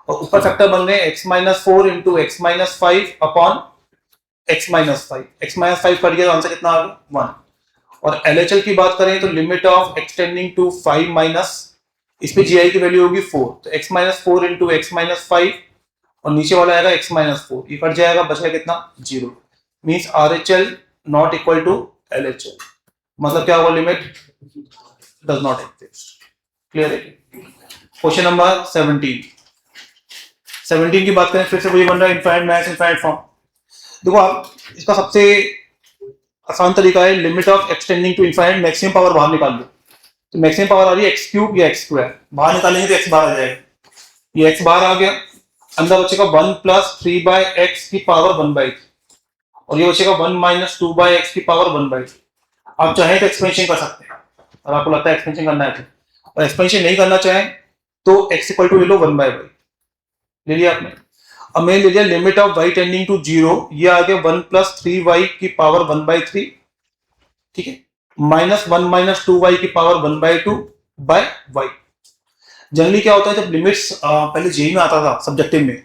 और ऊपर फैक्टर बन रहे हैं x-4 into x-5 upon x-5, x-5 cut गया तो आंसर कितना आ गया 1, और एलएचएल की बात करें तो limit of extending to 5 minus, इस पे जीआई की वैल्यू होगी 4, तो x-4 इंटू x-5 और नीचे वाला आएगा x-4, ये कट जाएगा, बचेगा कितना 0, means RHL not equal to LHL, मतलब क्या होगा limit does not exist. Clear है। क्वेश्चन नंबर 17 की बात करें, फिर से वही बन रहा है इनफाइनाइट मैक्स इनफाइनाइट फॉर्म। देखो आप इसका सबसे आसान तरीका है limit of extending to infinite, maximum power बाहर निकाल लो, तो मैक्सिमम पावर आ रही है x क्यूब या x स्क्वायर, बाहर निकालेंगे तो x बाहर आ जाएगा, ये x बाहर आ गया, अंदर बचेगा 1 प्लस 3/x की पावर 1/3 और ये बचेगा 1 माइनस 2/x की पावर 1/3। आप चाहे तो एक्सपेंशन कर सकते हैं, और आपको लगता है एक्सपेंशन करना है और एक्सपेंशन नहीं करना चाहें तो x इक्वल टू ले लो 1/y ले लिया आपने। अब मैंने ले लिया limit of y tending to 0, ये आ गया 1 + 3y की पावर 1/3, ठीक है, -1 - 2y की पावर 1/2 बाय y। जनरली क्या होता है जब लिमिट्स पहले जेई में आता था सब्जेक्टिव में,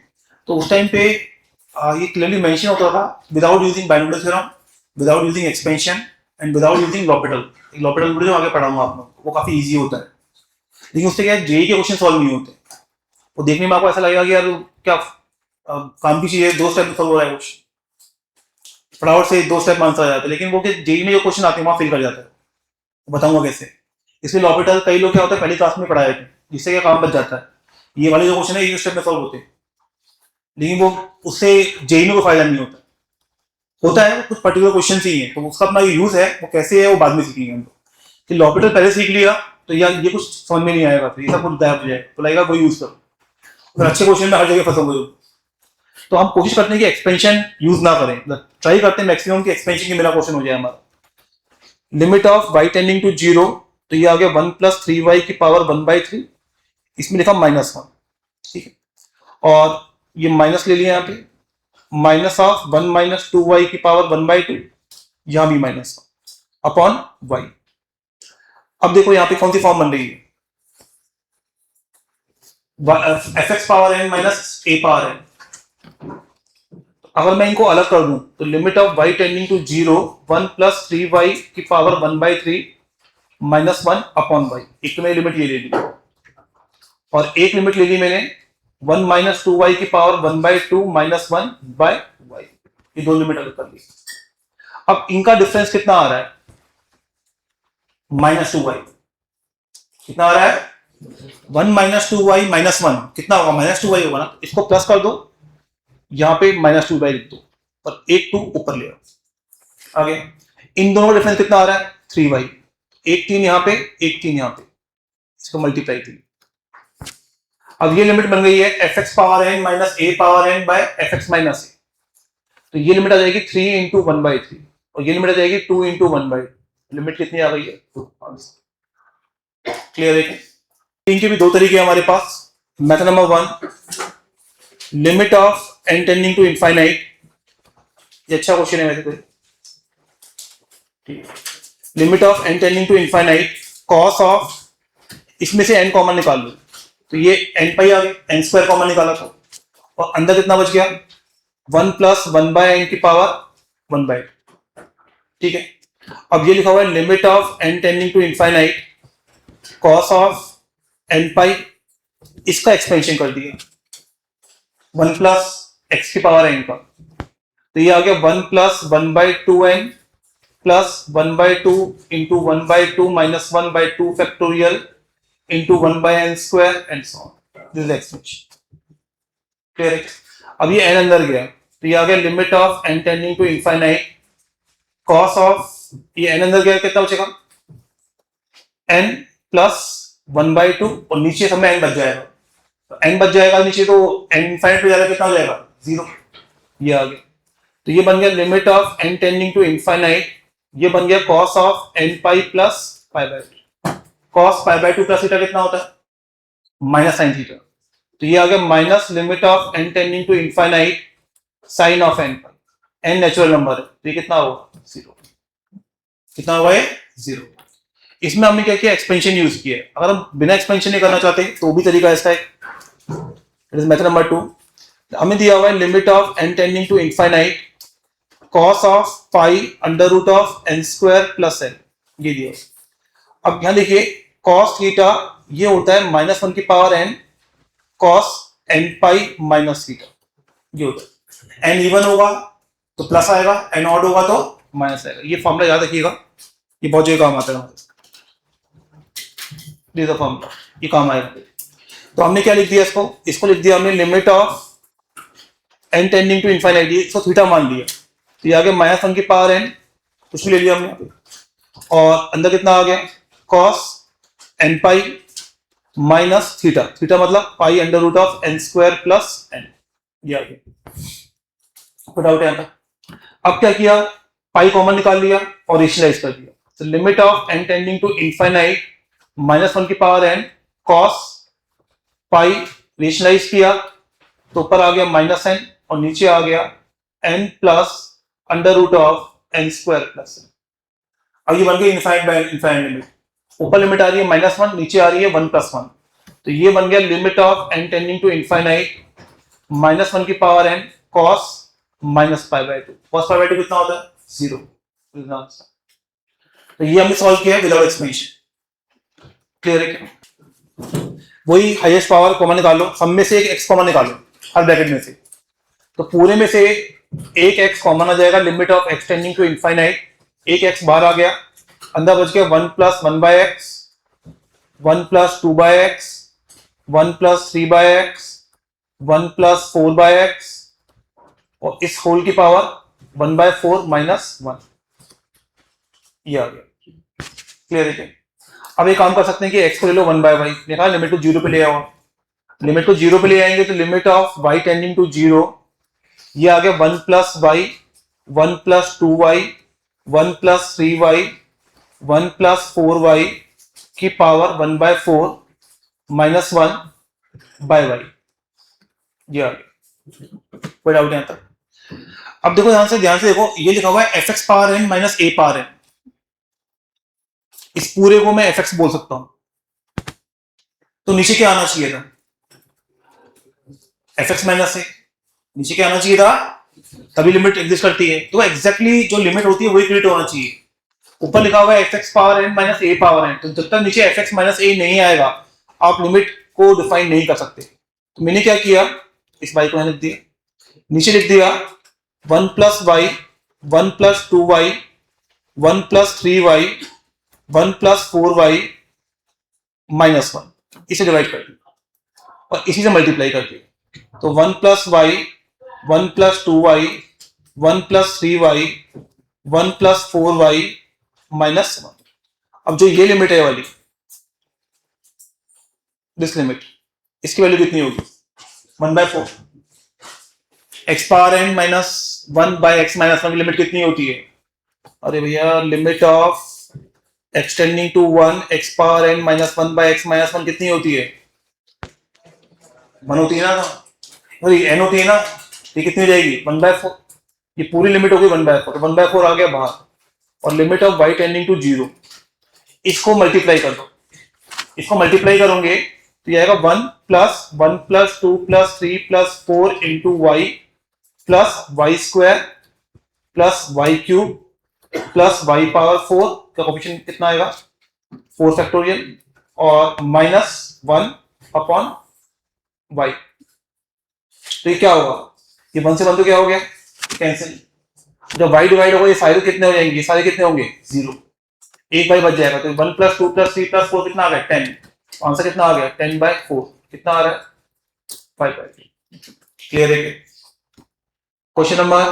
तो उस टाइम पे ये क्लियरली मेंशन होता था without using binomial theorem, without using expansion and without using L'Hôpital. L'Hôpital video आगे पढ़ाऊंगा आप लोग, वो काफी इजी होता है, लेकिन उससे क्या है जेई के क्वेश्चन सॉल्व नहीं होते। वो देखने में आपको ऐसा लगेगा कि यार क्या काम की चीज है, 2 स्टेप में सॉल्व हो रहा है क्वेश्चन, फटाफट से 2 स्टेप में आंसर आ जाता है, लेकिन वो जेई में जो क्वेश्चन आते हैं वहां फेल कर जाता है। बताऊंगा कैसे। इसलिए लॉपिटल कई लोग क्या होता है पहली क्लास में पढ़ाए थे, जिससे क्या काम बच जाता है। ये वाले जो क्वेश्चन है एक स्टेप में सॉल्व होते हैं, लेकिन वो उससे जेई में कोई फायदा नहीं होता है कुछ पर्टिकुलर क्वेश्चन ही है, तो उसका अपना यूज है, वो कैसे है वो बाद में सीखेंगे हम लोग। कि लॉपिटल पहले सीख लिया तो यार ये कुछ समझ में नहीं आएगा, फिर ये सब कुछ गायब हो जाए, तो लगेगा वो यूज करो, फिर अच्छे क्वेश्चन में हर जगह फंसोगे। तो हम कोशिश करते हैं कि एक्सपेंशन यूज ना करें, ट्राई करते हैं मैक्सिमम कि एक्सपेंशन के बिना क्वेश्चन हो जाए हमारा। Limit of y tending to 0, तो ये आ गया 1 + 3y की पावर 1/3, इसमें लिखा -1, ठीक है, और ये माइनस ले लिया यहाँ पे, -1 - 2y की पावर 1/2, यहां भी -1 अपॉन y। अब देखो यहाँ पे कौन सी फॉर्म बन रही है, fx power n minus a power n। अगर मैं इनको अलग कर दूं तो limit of y tending to 0, 1 + 3y की पावर 1/3 -1 अपॉन y। एक तो मैंने लिमिट ये ले ली और एक लिमिट ले ली मैंने 1 - 2y की पावर 1/2 -1 बाय y। ये दो लिमिट अलग कर ली। अब इनका डिफरेंस कितना आ रहा है, -2y। कितना आ रहा है 1 - 2y -1, कितना होगा -2y होगा ना, इसको प्लस कर दो, यहां पे -2y लिख दो और एक 2 ऊपर ले आओ। आगे इन दोनों का डिफरेंस कितना आ रहा है 3y, एक 3 यहां पे, एक 3 यहां पे, इसको मल्टीप्लाई कीजिए। अब ये लिमिट बन गई है fx power n minus a power n by fx minus a, तो ये लिमिट आ जाएगी 3 × 1/3 और ये लिमिट आ जाएगी 2 × 1/2। लिमिट कितनी आ गई है 2। क्लियर है। इनके भी दो तरीके हैं हमारे पास। Method number 1, limit of n tending to infinite, ये अच्छा क्वेश्चन है वैसे तो, ठीक है। Limit of n tending to infinite cos of, इसमें से n कॉमन निकाल लो, तो ये n पाई आ गया, n² कॉमन निकाला था और अंदर कितना बच गया 1 + 1/n की पावर 1/2, ठीक है। अब ये लिखा हुआ है limit of n tending to infinite cos of n pi, इसका एक्सपेंशन कर दिया 1 + x की पावर n का, तो ये आ गया 1 + 1/2n plus 1/2 × 1/2 - 1/2 factorial into 1/n² and so on. This is extension. Clear है? अब ये n अंदर गया तो ये आ गया limit of n tending to infinite cos of, ये n अंदर गया कितना बचेगा n + 1/2 और नीचे सब में n बच जाएगा, तो n बच जाएगा नीचे, तो n इनफाइनाइट पे जाएगा कितना हो जाएगा 0, ये आ गया। तो ये बन गया limit of n tending to infinite, ये बन गया cos of n pi plus π/2। cos π/2 plus theta कितना होता है -sin थीटा, तो ये आ गया minus limit of n tending to infinite sin of n pi. n natural number है तो ये कितना होगा 0, कितना होगा ये 0। इसमें हमने क्या किया एक्सपेंशन यूज किया। अगर हम बिना एक्सपेंशन नहीं करना चाहते तो भी तरीका इसका है, इट इज मेथड नंबर 2। हमें दिया हुआ है limit of n tending to infinite cos of pi √ of n² plus n, ये दिया। अब यहां देखिए cos थीटा ये होता है -1 की power n cos n pi minus theta, ये होता है। n इवन होगा तो प्लस आएगा, n ऑड होगा तो माइनस आएगा। ये फॉर्मूला याद रखिएगा, ये बहुत जगह काम आता है, फॉर्मूला ये काम आएगा। तो हमने क्या लिख दिया इसको लिख दिया हमने limit of n tending to infinite, इसको थीटा मान लिया, तो ये आ गया -1 की पावर n, कुछ भी ले लिया हमने, और अंदर कितना आ गया cos n pi minus theta, theta मतलब पाई √ ऑफ n² प्लस n, ये आ गया। डाउट है। अब क्या किया पाई कॉमन निकाल लिया और रेशनलाइज कर दिया, So limit of n tending to infinite minus one की पावर n cos पाई रेशनलाइज किया तो ऊपर आ गया माइनस n और नीचे आ गया n plus under root of n square plus. अब ये बन गया इनफाइनाइट बाय इनफाइनाइट लिमिट, ऊपर लिमिट आ रही है माइनस वन, नीचे आ रही है वन प्लस वन, तो ये बन गया limit of n tending to infinite minus one की power n cos minus pi by two. cos pi by two कितना होता है? जीरो। तो ये हमने सॉल्व किया है विदाउट एक्सपेंशन। क्लियर है क्या? वही हाईएस्ट पावर कॉमन निकालो, सब में से एक x कॉमन निकालो हर ब्रैकेट में से, तो पूरे में से एक x कॉमन आ जाएगा। Limit of x tending to infinite, एक x बाहर आ गया, अंदर बच गया one plus one by x, one plus two by x, one plus three by x, one plus four by x, और इस होल की power one by four minus one, ये आ गया। क्लियर है क्या? अब एक काम कर सकते हैं कि x को ले लो वन बाय वाई, देखा लिमिट को जीरो पे ले आओ, लिमिट को जीरो पे ले आएंगे तो limit of y tending to zero, ये आ गया one plus y, one plus two y, one plus three y, one plus four y की power one by four minus one by y, ये आ गया। कोई डाउट यहां तक? अब देखो ध्यान से देखो, ये लिखा हुआ है f x power n minus a power n, इस पूरे को मैं एफ एक्स बोल सकता हूं, तो नीचे क्या आना चाहिए था? एफ एक्स माइनस ए, नीचे क्या आना चाहिए था? तभी लिमिट एग्जिस्ट करती है, तो एग्जैक्टली जो लिमिट होती है वही क्रिएट होना चाहिए। ऊपर लिखा हुआ है f x power n minus a power n, तो जब तक नीचे एफ एक्स माइनस ए नहीं आएगा आप लिमिट को डिफाइन नहीं कर सकते। तो मैंने क्या किया, इस वाई को यहां लिख दिया, नीचे लिख दिया one plus y, one plus two y, one plus three y, one plus four y minus one, इसे डिवाइड कर दिया और इसी से मल्टीप्लाई कर दिया, तो one plus y, one plus two y, one plus three y, one plus four y minus one. अब जो ये लिमिट है वाली, दिस लिमिट, इसकी वैल्यू कितनी होगी? One by four. X power n minus one by x minus one की limit कितनी होती है? अरे भैया limit of extending to one x power n minus one by x minus one कितनी होती है? वन होती है ना, सॉरी एन होती है ना, ये कितनी हो जाएगी? One by four. ये पूरी लिमिट होगी one by four, one by four आ गया बाहर, और limit of y tending to zero, इसको मल्टीप्लाई कर दो, इसको मल्टीप्लाई करोगे तो ये आएगा one plus two plus three plus four into y plus y square plus y cube plus y power four का कोएफिशिएंट कितना आएगा? फोर फैक्टोरियल, और माइनस वन अपॉन वाई। तो ये क्या होगा? ये वन से वन तो क्या हो गया? कैंसिल। जब वाई डिवाइड होगा ये सारे कितने हो जाएंगे? सारे कितने होंगे? जीरो। एक वाई बच जाएगा, तो one plus two plus three plus four कितना आ गया? 10। आंसर कितना आ गया? 10 बाय 4। कितना आ रहा है? 5 बाय 3। क्लियर है? क्वेश्चन नंबर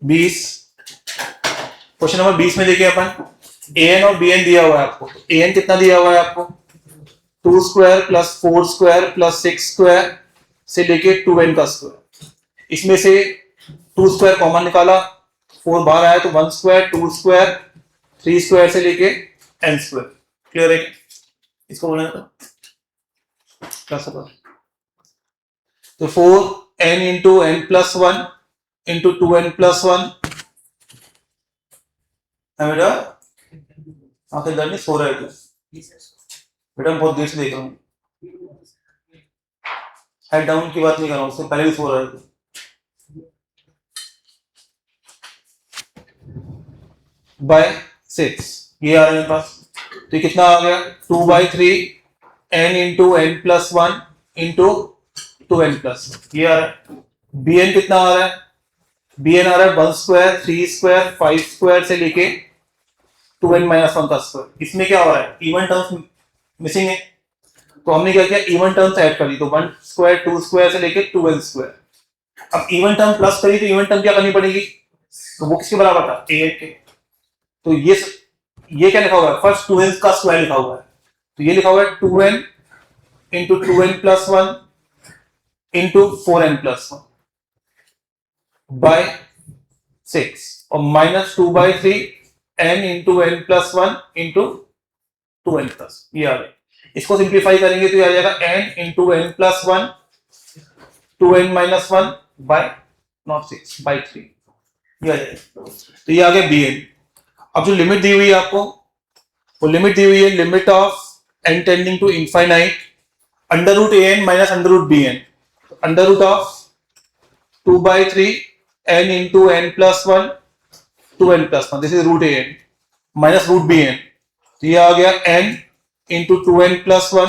20, क्वेश्चन नंबर 20 में देखिए अपन ए एन और बी एन दिया हुआ है आपको। ए एन कितना दिया हुआ है आपको? 2 square plus 4 square plus 6 square से लेके 2n का स्क्वायर। इसमें से 2 स्क्वायर कॉमन निकाला, 4 बाहर आया तो 1 स्क्वायर, 2 स्क्वायर, 3 स्क्वायर से लेके n स्क्वायर। क्लियर है? इसको बोलना क्या सब? तो 4n into n plus one into 2n plus one. बेटा आखिर दर्द नहीं सो रहा है तू? बेटा मैं बहुत देर से देख रहा हूँ, हेड डाउन की बात नहीं कर रहा हूँ, उससे पहले भी सो रहा है तू। बाय 6 ये आ रहा है मेरे पास, तो कितना आ गया? 2 by 3 n into n plus one into 2n plus, ये आ रहा है। bn कितना आ रहा है? bn आ रहा है 1 स्क्वायर, 3 स्क्वायर, 5 स्क्वायर से लेके 2n माइनस वन का स्क्वायर। इसमें क्या हो रहा है? इवन टर्म्स मिसिंग है, तो हमने क्या किया? इवन टर्म्स ऐड कर दी, तो 1 स्क्वायर, 2 स्क्वायर से लेके 2n स्क्वायर। अब इवन टर्म प्लस करी तो इवन टर्म क्या करनी पड़ेगी? तो वो किसके बराबर था? an के। तो ये क्या लिखा हुआ है? फर्स्ट 2n का स्क्वायर लिखा हुआ है, तो ये लिखा हुआ है 2n into 2n plus one into 4n plus one by 6 और minus 2 by 3 n into n plus one into two n plus, ये आ गया। इसको सिंप्लीफाई करेंगे तो ये आ जाएगा n into n plus one two n minus one by not six by three, ये आ जाएगा। तो ये आ गया बी एन। अब जो लिमिट दी हुई है आपको, वो लिमिट दी हुई है limit of n tending to infinite under root a n minus under root b n, under root of 2/3 n into n plus one two n plus one, this is root a n minus root b n. तो ये आ गया n into two n plus one,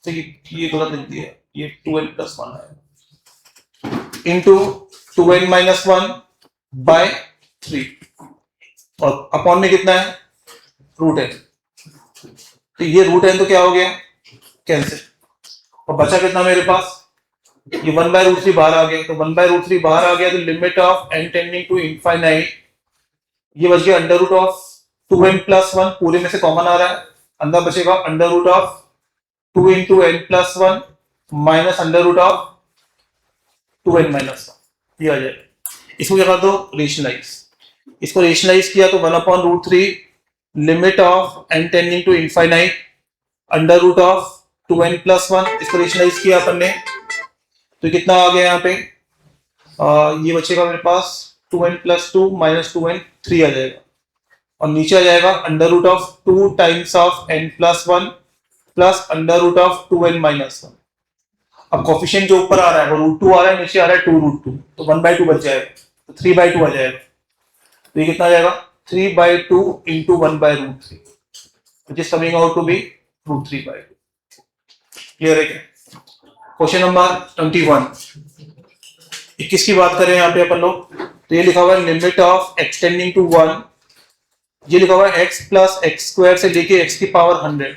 तो ये गलत लिख दिया, ये टू एन प्लस वन है into two n minus one by three, और अपॉन में कितना है रूट एन। तो ये रूट एन तो क्या हो गया कैंसिल, और बचा कितना मेरे पास, ये वन बाय रूट थ्री बाहर आ गया। तो वन बाय रूट थ्री बाहर आ गया, तो limit of n tending to infinite, ये बच गया under root of two n plus one, पूरे में से कॉमन आ रहा है, अंदर बचेगा under root of two into n plus one minus under root of two n minus one, ये आ जाएगा। इसको क्या कर दो रेशनलाइज, इसको रेशनलाइज किया तो one upon root three limit of n tending to infinite under root of two n plus one, इसको रेशनलाइज किया अपन ने, तो कितना आ गया यहाँ पे, ये बचेगा मेरे पास two n plus two minus two n three आ जाएगा, और नीचे आ जाएगा under root of two times of n plus one plus under root of two n minus one. अब कोफिशिएंट जो ऊपर आ रहा है वो रूट टू आ रहा है, नीचे आ रहा है टू रूट टू, तो वन बाई टू बच जाएगा, तो थ्री बाई टू आ जाएगा। तो ये कितना आ जाएगा three by two into one by root three, which is coming out to be root three by two. Clear है क्या? क्वेश्चन नंबर 21, 21 की बात करें यहाँ पे अपन लोग, तो ये लिखा हुआ है limit of extending to one, ये लिखा हुआ है x प्लस एक्स स्क्वायर से लेके x की पावर 100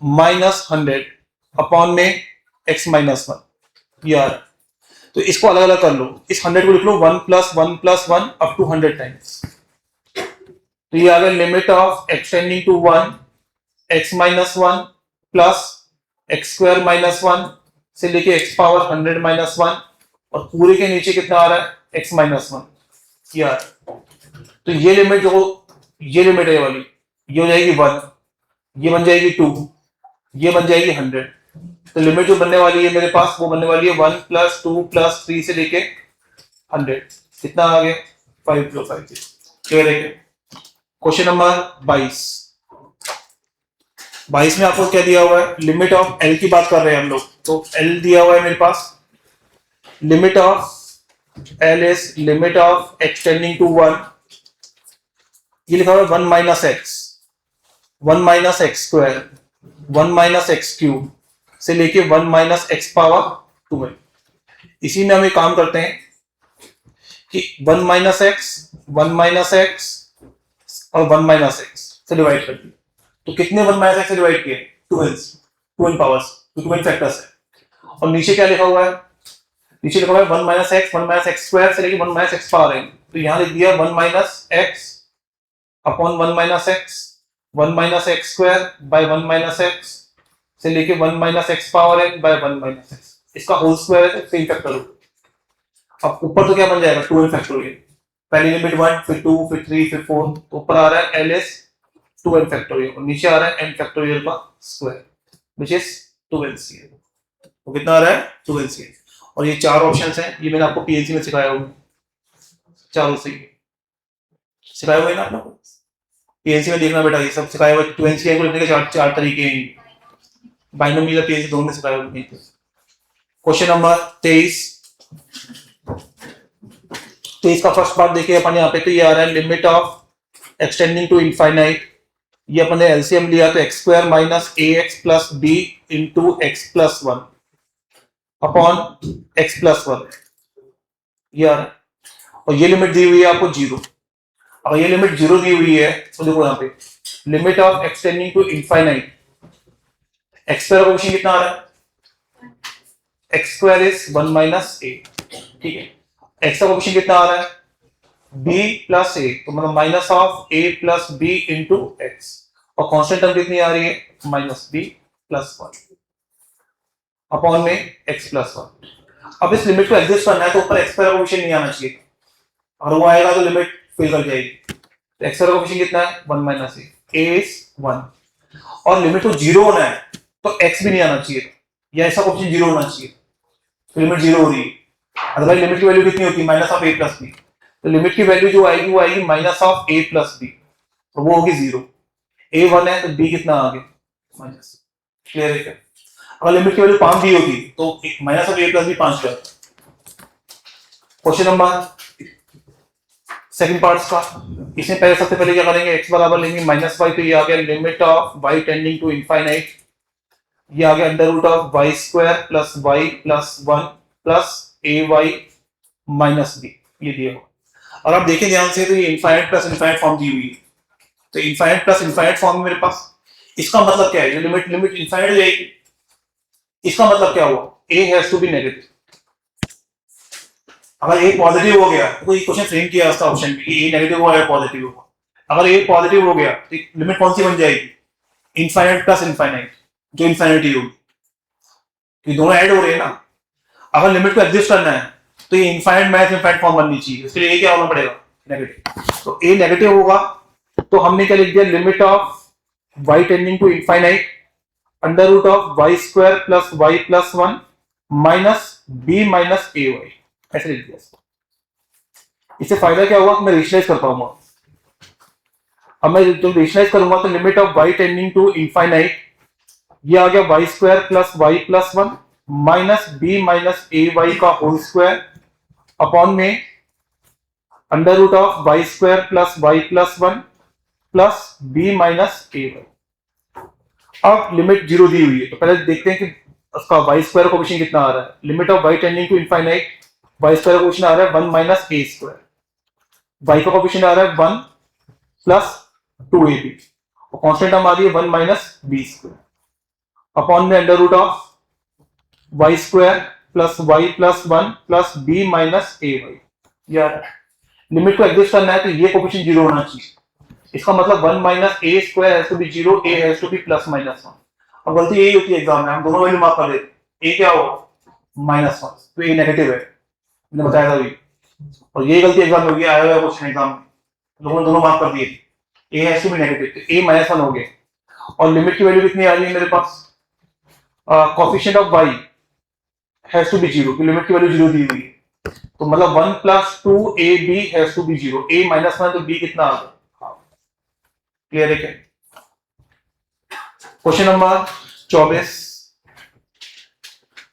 माइनस 100 अपॉन में x माइनस वन, यार तो इसको अलग अलग कर लो, इस 100 को लिख लो 1 plus 1 plus 1 up to 100 times, तो ये आ गया limit of extending to 1 x minus one plus x square minus one से लेके x पावर 100 माइनस वन, और पूरे के नीचे कितना आ रहा है x माइनस वन, यार तो ये लिमिट जो ये लिमिट है वाली, ये हो जाएगी 1, ये बन जाएगी 2, ये बन जाएगी 100। तो लिमिट जो बनने वाली है मेरे पास वो बनने वाली है 1 प्लस 2 प्लस 3 से लेके 100, कितना आ गया 5 प्लस 5। क्लियर है? क्वेश्चन नंबर 22, 22 में आपको क्या दिया हुआ है, लिमिट ऑफ एल की बात कर रहे हैं हम लोग, तो एल दिया हुआ है मेरे पास, limit of l is limit of extending to 1, ये लिखा हुआ है 1 minus x, 1 minus x square, 1 minus x cube से लेके 1 माइनस एक्स पावर 2। इसी में हम एक काम करते हैं कि 1 माइनस एक्स, 1 माइनस एक्स और 1 माइनस एक्स से डिवाइड कर दिया, तो कितने 1 माइनस एक्स से डिवाइड किए 2n पावर्स, तो 2n फैक्टर्स है। और नीचे क्या लिखा हुआ है, नीचे लिखा हुआ है 1 माइनस एक्स स्क्वायर से लेके 1 माइनस एक्स पावर n, तो यहां लिख दिया 1 minus x upon 1 minus x, 1 minus x square by 1 minus x से लेके 1 minus x power n by 1 minus x, इसका होल स्क्वायर है तो सेम फैक्टर हो। अब ऊपर तो क्या बन जाएगा 2n फैक्टोरियल, पहली लिमिट 1 फिर 2 फिर 3 फिर 4, तो ऊपर आ रहा है ls 2n फैक्टोरियल और नीचे आ रहा है n फैक्टोरियल का स्क्वायर विच इज 2nCn, तो कितना आ रहा है 2nCn। और ये चार ऑप्शंस हैं, ये मैंने आपको पीएनसी में सिखाया हुआ, चारों से सिखाया हुआ है ना आप लोग, पीएनसी में देखना बेटा, ये सब सिखाया हुआ है। 2nCn को लिखने के चार तरीके हैं, बाइनोमियल पीएनसी दोनों में सिखाया हुआ है। क्वेश्चन नंबर 23 का फर्स्ट पार्ट देखिए अपन यहाँ पे, तो ये आ रहा है limit of extending to infinite, ये अपन ने एलसीएम लिया तो x square minus a x plus b into x plus one upon x plus one, ये आ रहा है। और ये लिमिट दी हुई है आपको 0, अगर ये लिमिट 0 दी हुई है तो देखो यहाँ पे limit of extending to infinite, x square का क्वेश्चन कितना आ रहा है, x square is 1 minus a, ठीक है। एक्स का क्वेश्चन कितना आ रहा है b प्लस ए, तो मतलब minus of a plus b into x, और कांस्टेंट टर्म कितनी आ रही है minus b plus one upon में x प्लस वन। अब इस लिमिट को एग्जिस्ट करना है तो ऊपर एक्स स्क्वायर का क्वेश्चन नहीं आना चाहिए, अगर वो आएगा तो लिमिट फिल कर जाएगी। तो एक्स का कोफिशिएंट कितना है 1 माइनस ए इज 1 और लिमिट को जीरो होना है तो एक्स भी नहीं आना चाहिए या ऐसा कोफिशिएंट जीरो होना चाहिए तो लिमिट जीरो हो रही है। अदरवाइज लिमिट की वैल्यू कितनी होती है minus of a plus b तो लिमिट की वैल्यू जो आएगी वो आएगी minus of a plus b तो वो होगी जीरो ए 1 है तो बी कितना आ गया माइनस क्लियर है क्या। अगर लिमिट की वैल्यू 5 दी होती तो minus of a plus b 5 हो जाता। क्वेश्चन नंबर सेकंड पार्ट्स का इसमें पहले सबसे पहले क्या करेंगे x बराबर लेंगे माइनस वाई तो ये आ गया limit of y tending to infinite ये आ गया under root of y square plus y plus 1 plus a y minus b ये दिया हुआ। और आप देखें ध्यान से तो ये इनफाइनाइट प्लस इनफाइनाइट फॉर्म दी हुई है तो इनफाइनाइट प्लस इनफाइनाइट फॉर्म में मेरे पास इसका मतलब क्या है जो लिमिट लिमिट इनफाइनाइट हो जाएगी इसका मतलब क्या हुआ a has to be negative. अगर a पॉजिटिव हो गया तो ये क्वेश्चन फ्रेम किया उसका ऑप्शन में कि a नेगेटिव हुआ या पॉजिटिव हुआ। अगर a पॉजिटिव हो गया तो लिमिट कौन सी बन जाएगी इनफाइनाइट प्लस इनफाइनाइट जो इनफाइनिटी होगी ये दोनों ऐड हो रहे हैं ना। अगर लिमिट को एग्जिस्ट करना है तो ये इनफाइनाइट माइनस इनफाइनाइट फॉर्म बननी चाहिए इसके लिए क्या होना पड़ेगा नेगेटिव तो a नेगेटिव होगा तो हमने क्या लिख दिया limit of y tending to infinite under root of y square plus y plus 1 minus b minus a y ऐसे लिख दिया। इससे फायदा क्या हुआ मैं रेशनलाइज कर पाऊंगा। अब मैं जब रेशनलाइज करूंगा तो limit of y tending to infinite ये आ गया y square plus y plus 1 minus b minus a y का होल स्क्वायर अपॉन में under root of y square plus y plus 1 plus b minus a y. अब limit zero दी हुई है तो पहले देखते हैं कि उसका वाई स्क्वायर का कोफिशिएंट कितना आ रहा है। Limit of y tending to infinite y square का कोफिशिएंट आ रहा है 1 माइनस ए स्क्वायर वाई का कोफिशिएंट आ रहा है 1 प्लस 2ab और कांस्टेंट टर्म आ रही है 1 माइनस बी स्क्वायर अपॉन में under root of y square plus y plus 1 plus b minus a y. यार लिमिट को एग्जिस्ट करना है तो ये कोफिशिएंट जीरो होना चाहिए इसका मतलब 1 minus a square has to be zero a has to be plus minus 1। अब गलती यही होती है एग्जाम में हम दोनों वैल्यू मार्क कर देते ए क्या होगा माइनस 1 तो ए नेगेटिव है मैंने बताया था अभी और ये गलती एग्जाम में होगी आया हुआ क्वेश्चन एग्जाम में लोगों ने दोनों मार्क कर दिए a has to be negative तो ए माइनस 1 हो गया और लिमिट की वैल्यू कितनी आ रही है मेरे पास coefficient of y has to be zero की लिमिट की वैल्यू जीरो दी हुई है तो मतलब 1 plus 2 a b has to be zero a minus 1 तो बी कितना आ गया क्लियर है क्या। क्वेश्चन नंबर 24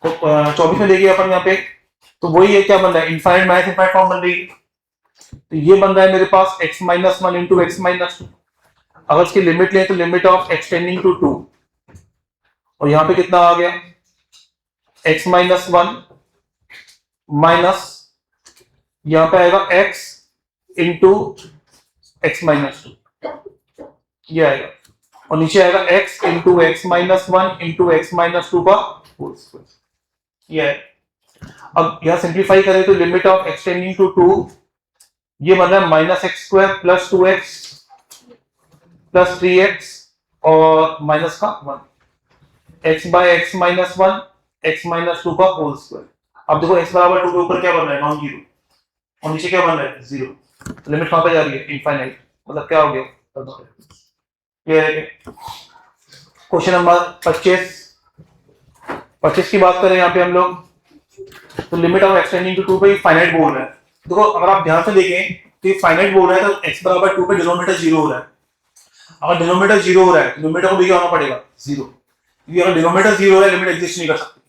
तो 24 में देखिए अपन यहाँ पे तो वही है क्या बन रहा है इनफाइनाइट माइनस इनफाइनाइट फॉर्म बन रही है तो ये बन रहा है मेरे पास x minus 1 into x minus 2 अगर इसकी लिमिट लें तो limit of x tending to 2 और यहाँ पे कितना आ गया x माइनस 1 माइनस यहाँ पे आएगा x इंटू एक्स माइनस 2 ये आएगा और नीचे आएगा x into x minus 1 into x minus 2 का होल स्क्वायर ये है। अब यहां सिंप्लीफाई करें तो limit of x tending to 2 ये बन रहा है minus x square plus 2x plus 3x और माइनस का 1 x by x minus 1 x minus 2 का होल स्क्वायर। अब देखो x बराबर 2 के ऊपर क्या बन रहा है नॉन जीरो और नीचे क्या बन रहा है जीरो तो लिमिट कहां पे जा रही है इनफाइनाइट मतलब क्या हो गया क्वेश्चन नंबर 25 की बात करें यहाँ पे हम लोग तो limit of x tending to 2 पे फाइनाइट बोल रहा है। देखो अगर आप ध्यान से देखें तो ये फाइनाइट बोल रहा है तो x बराबर 2 पे डिनोमिनेटर जीरो हो रहा है। अगर डिनोमिनेटर जीरो हो रहा है तो न्यूमरेटर को भी क्या होना पड़ेगा जीरो क्योंकि अगर डिनोमिनेटर जीरो हो रहा है लिमिट एग्जिस्ट नहीं कर सकती।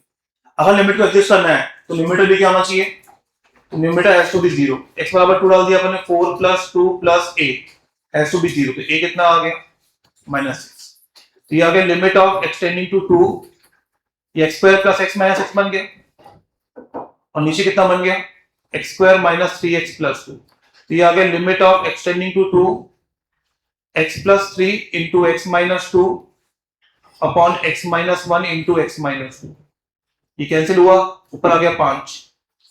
अगर लिमिट को एग्जिस्ट करना है तो न्यूमरेटर भी क्या होना चाहिए तो numerator has to be zero. x बराबर 2 डाल दिया अपन ने 4 plus 2 plus a has to be zero तो a कितना आ गया -6 तो ये आ गया limit of x tending to 2 ये x square plus x minus x बन गया और नीचे कितना बन गया x square minus 3x plus 2 तो ये आ गया limit of x tending to 2 x plus 3 into x minus 2 upon x minus 1 into x minus 2 ये कैंसिल हुआ ऊपर आ गया 5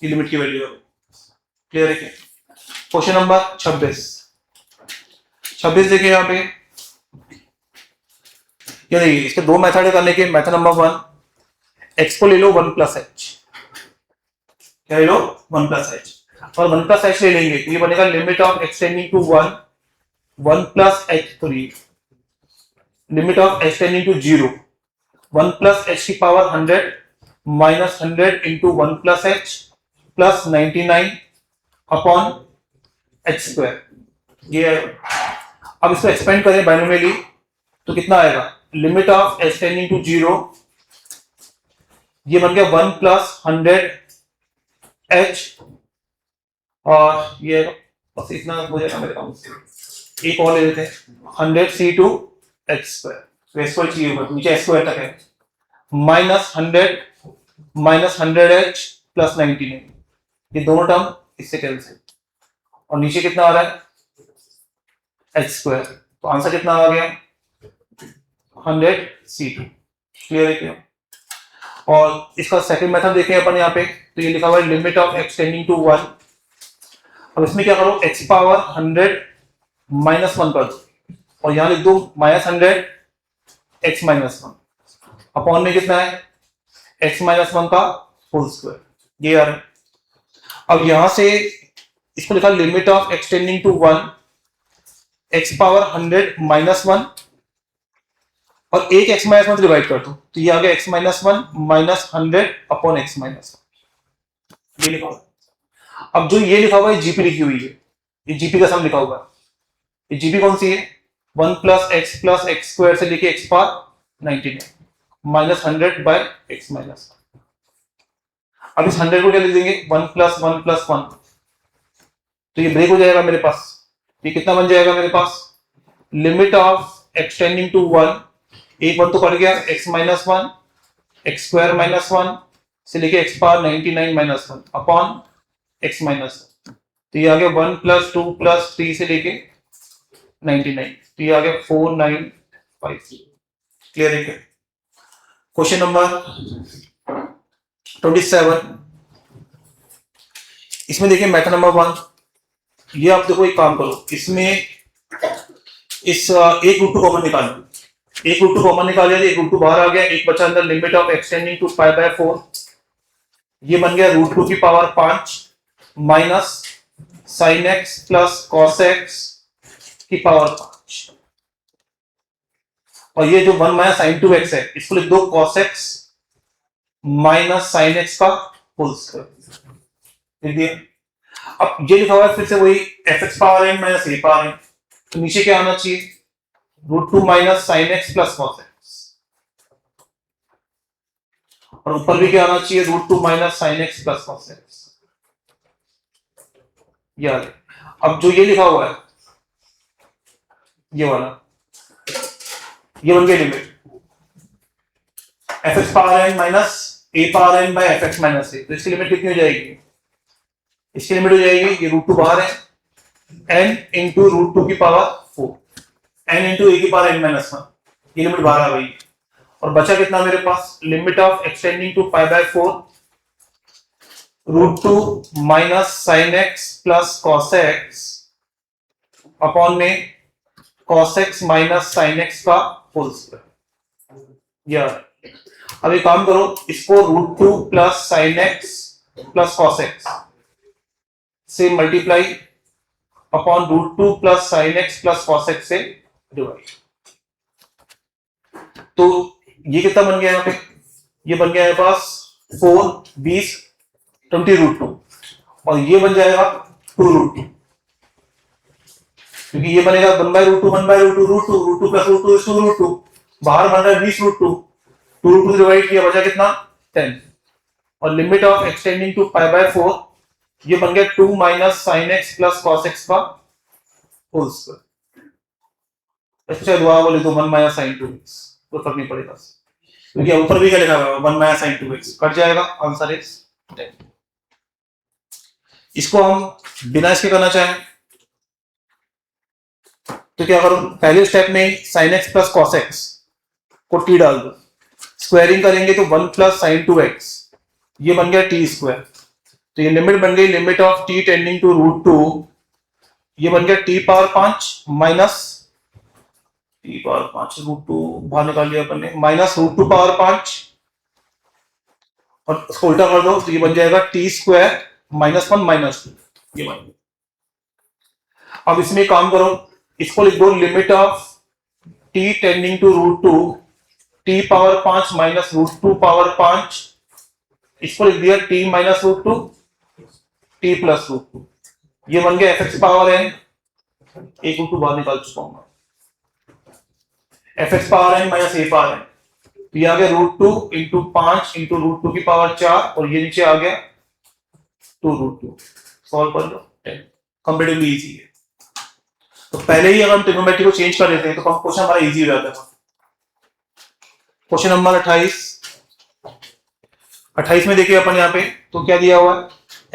की लिमिट की वैल्यू क्लियर है क्या। क्वेश्चन नंबर 26 देखिए यहाँ पे ये देखिए इसके दो मेथड करने के। मेथड नंबर 1 x को ले लो 1 प्लस h क्या ले लो 1 प्लस h और 1 प्लस एच ले लेंगे तो ये बनेगा limit of extending to 1 plus h, sorry limit of extending to 0, 1 plus h की power 100 minus 100 into 1 plus h plus 99 upon h square. ये अब इसको एक्सपेंड करें बाइनोमियली तो कितना आएगा, limit of h tending to 0, ये बन गया 1 प्लस 100 एच, और ये बस इतना हो जाएगा मेरे पास, एक और ले लेते हैं 100 सी टू एच स्क्वायर, तो एच स्क्वायर चाहिए होगा, नीचे एच स्क्वायर तक है, माइनस 100 एच प्लस 99, ये दोनों टर्म इससे कैंसिल, और नीचे कितना आ रहा है एच स्क्वायर, तो आंसर कितना आ गया 100 सी टू। क्लियर है क्या? और इसका सेकंड मेथड देखें अपन यहाँ पे, तो ये लिखा हुआ है limit of x tending to 1। अब इसमें क्या करो, एक्स पावर 100 माइनस 1 कर दो, और यहां लिख दो माइनस 100 एक्स माइनस 1 अपॉन में कितना है एक्स माइनस 1 का होल स्क्वायर, ये आ रहा है। अब यहां से इसको लिखा limit of x tending to 1, x power 100 minus 1 और एक एक्स माइनस 1 से डिवाइड कर दो, तो ये आ गया x minus 1 minus 100 upon x minus 1, ये लिखा हुआ है। अब जो ये लिखा हुआ है जीपी लिखी हुई है, ये जीपी का सम लिखा हुआ है, ये जीपी कौन सी है 1 प्लस एक्स स्क्वायर से लेके x power 99 minus 100 by x minus 1। अब इस 100 को क्या लिख देंगे 1 प्लस 1 प्लस 1, तो ये ब्रेक हो जाएगा मेरे पास, ये कितना बन जाएगा मेरे पास limit of x tending to 1, एक 1 तो कट गया x minus 1 x square minus 1 से लेके x power 99 minus 1 upon x minus 1, तो ये आ गया 1 प्लस 2 प्लस 3 से लेके 99, तो ये आ गया 4950। क्लियर है क्या? क्वेश्चन नंबर 27, इसमें देखिए मेथड नंबर 1, ये आप देखो एक काम करो, इसमें इस एक रूट टू कॉमन निकालो, एक रूट टू कॉमन निकाल लिया, एक रूट टू बाहर आ गया, एक बचा अंदर, limit of extending to pi by 4, ये बन गया रूट टू की power 5 minus sine x plus cos x की पावर 5, और ये जो 1 माइनस साइन 2x है इसको लिख दो cos x minus sine x का होल स्क्वायर, लिख दिया। अब ये लिखा हुआ है फिर से वही f x power n minus a power n, तो नीचे क्या आना चाहिए root 2 minus sine x plus cos x, और ऊपर भी क्या आना चाहिए root 2 minus sine x plus cos x, याद। अब जो ये लिखा हुआ है ये वाला, ये बन गया limit f x power n minus a power n by f x minus a, तो इसकी लिमिट कितनी हो जाएगी, इसकी लिमिट हो जाएगी ये रूट 2 बाहर है n इंटू रूट 2 की पावर 4, n इंटू ए की पावर n माइनस 1, ये लिमिट बाहर आ गई, और बचा कितना मेरे पास limit of extending to pi by 4 root 2 minus sine x plus cos x upon में cos x minus sine x का होल स्क्वायर, या अब एक काम करो, इसको root 2 plus sine x plus cos x से multiply upon root 2 plus sine x plus cos x से डिवाइड, तो ये कितना बन गया यहाँ पे, ये बन गया मेरे पास 4 20 20 रूट 2, और ये बन जाएगा 2 रूट 2, क्योंकि ये बनेगा 1 by root 2 1 by root 2 plus root 2 is 2 root 2, बाहर बन रहा है 20 रूट 2, 2 रूट 2 से डिवाइड किया बचा कितना 10, और limit of extending to pi by 4 ये बन गया 2 minus sine x plus cos x का होल स्क्वायर, अच्छा दोबारा बोले तो 1 माइनस साइन 2x, तो फर्क नहीं पड़ेगा क्योंकि ऊपर भी क्या लिखा हुआ है 1 माइनस साइन 2x, कट जाएगा, आंसर इज 10। इसको हम बिना इसके करना चाहें तो क्या करो, पहले स्टेप में sign x plus cos x को टी डाल दो, स्क्वायरिंग करेंगे तो 1 प्लस साइन 2x, ये बन गया टी स्क्वायर, तो ये लिमिट बन गई limit of t tending to root 2, ये बन गया t power 5 minus t power 5 root 2 बाहर निकाल लिया अपन ने, माइनस रूट 2 पावर 5, और उसको उल्टा कर दो तो ये बन जाएगा t स्क्वायर माइनस 1 माइनस 2, ये बन गया। अब इसमें काम करो, इसको लिख दो limit of t tending to √2 t power 5 minus √2 power 5, इसको लिख दिया t माइनस √2 t प्लस √2, ये बन गया fx पावर n, एक √2 बाहर निकाल चुका हूं, fx power n minus a power n, तो ये आ गया √2 इंटू 5 इंटू √2 की पावर 4, और ये नीचे आ गया 2√2। सॉल्व कर लो, कंपेरेटिवली इजी है। तो पहले ही अगर हम ट्रिग्नोमेट्री को चेंज कर देते हैं तो क्वेश्चन हमारा इजी हो जाता है। क्वेश्चन नंबर 28 में देखिए अपन यहाँ पे तो क्या दिया हुआ है,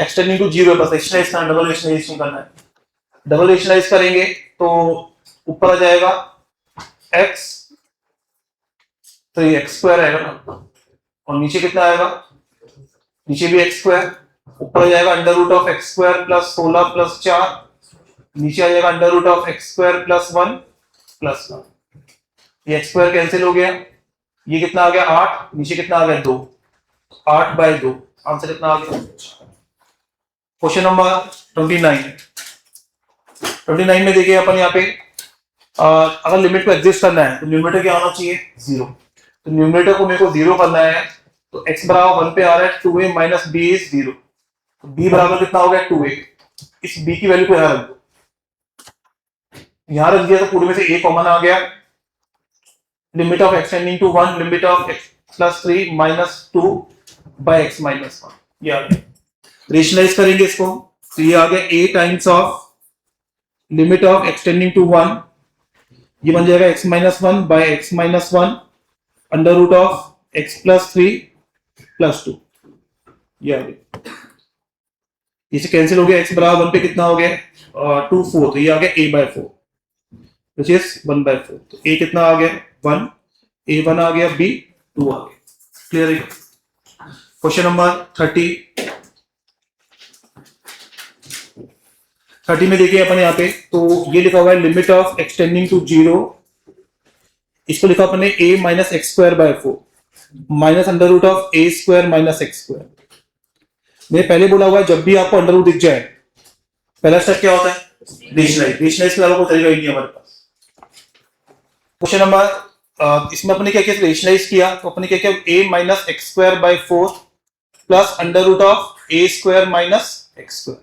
एक्सटेंडिंग टू 0 बस रेशनलाइज करना, डबल रेशनलाइजेशन करना है। डबल रेशनलाइज करेंगे तो ऊपर आ जाएगा x, तो ये x स्क्वायर आएगा ना, और नीचे कितना आएगा, नीचे भी x स्क्वायर, ऊपर आ जाएगा under root of x square plus 16 plus 4, नीचे आ जाएगा under root of x square plus 1 plus 1, ये x स्क्वायर कैंसिल हो गया, ये कितना आ गया 8, नीचे कितना आ गया 2, 8/2, आंसर कितना आ गया। क्वेश्चन नंबर 29 में देखिए अपन यहाँ पे अगर लिमिट को एग्जिस्ट करना है तो न्यूमरेटर क्या होना चाहिए 0, तो न्यूमरेटर को मेरे को 0 करना है, तो x बराबर 1 पे आ रहा है, 2a माइनस b इज 0, तो b बराबर कितना हो गया 2a, इस b की वैल्यू को यहां रख दो, यहां रख दिया तो पूरे में से a कॉमन आ गया, limit of x tending to 1 limit of x plus 3 minus 2 by x minus 1, ये आ गया। रेशनलाइज करेंगे इसको तो ये आ गया a times of limit of x tending to 1, ये बन जाएगा x minus 1 by x minus 1 under root of x plus 3 plus 2, ये आ गया, इसे कैंसिल हो गया, x बराबर 1 पे कितना हो गया 2 4, तो ये आ गया a/4 विच इज 1/4, तो a कितना आ गया 1, a1 आ गया, b 2 आ गया। क्लियर है। क्वेश्चन नंबर 30 में देखिए अपन यहाँ पे तो ये लिखा हुआ है लिमिट ऑफ एक्सटेंडिंग टू 0, इसको लिखा अपन ने a minus x square by 4 minus under root of a square minus x square. मैंने पहले बोला हुआ है जब भी आपको अंडर रूट दिख जाए पहला स्टेप क्या होता है रेशनलाइज के अलावा कोई तरीका ही नहीं है हमारे पास। क्वेश्चन नंबर इसमें अपने क्या किया रेशनलाइज किया, तो अपने क्या किया a minus x square by 4 plus under root of a square minus x square,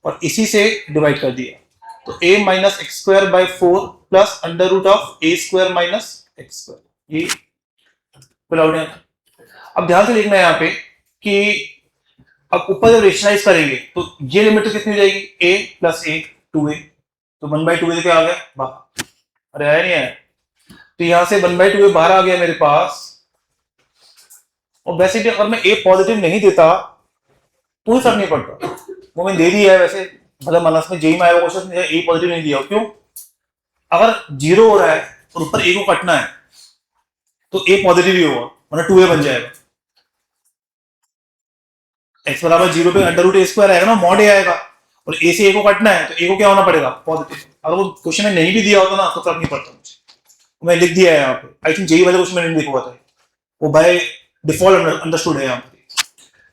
और इसी से डिवाइड कर दिया, तो a minus x square by 4 plus under root of a square minus x square, ये फिल आउट है। अब ध्यान से देखना है यहाँ पे कि अब ऊपर जब रेशनलाइज करेंगे तो ये लिमिट तो कितनी हो जाएगी a प्लस a 2a, तो 1/2a क्या आ गया बाहर, अरे आया नहीं आया, तो यहां से 1/2a बाहर आ गया मेरे पास, और वैसे भी अगर मैं a पॉजिटिव नहीं देता तो ही फर्क नहीं पड़ता, वो मैंने दे दिया है वैसे, मतलब मानस में जेई में आया क्वेश्चन a पॉजिटिव नहीं दिया, क्यों, अगर 0 हो रहा है और ऊपर a को कटना है तो a पॉजिटिव ही होगा वरना 2a बन जाएगा, x बराबर 0 पे अंडर रूट a स्क्वायर आएगा ना, मॉड a आएगा, और a से a को कटना है तो a को क्या होना पड़ेगा पॉजिटिव, अगर वो क्वेश्चन में नहीं भी दिया होता ना तो फर्क नहीं पड़ता मुझे, मैं लिख दिया है यहाँ पे, आई थिंक जेई वाले क्वेश्चन में नहीं लिखा हुआ था, वो बाय डिफॉल्ट अंडरस्टूड है यहाँ पे।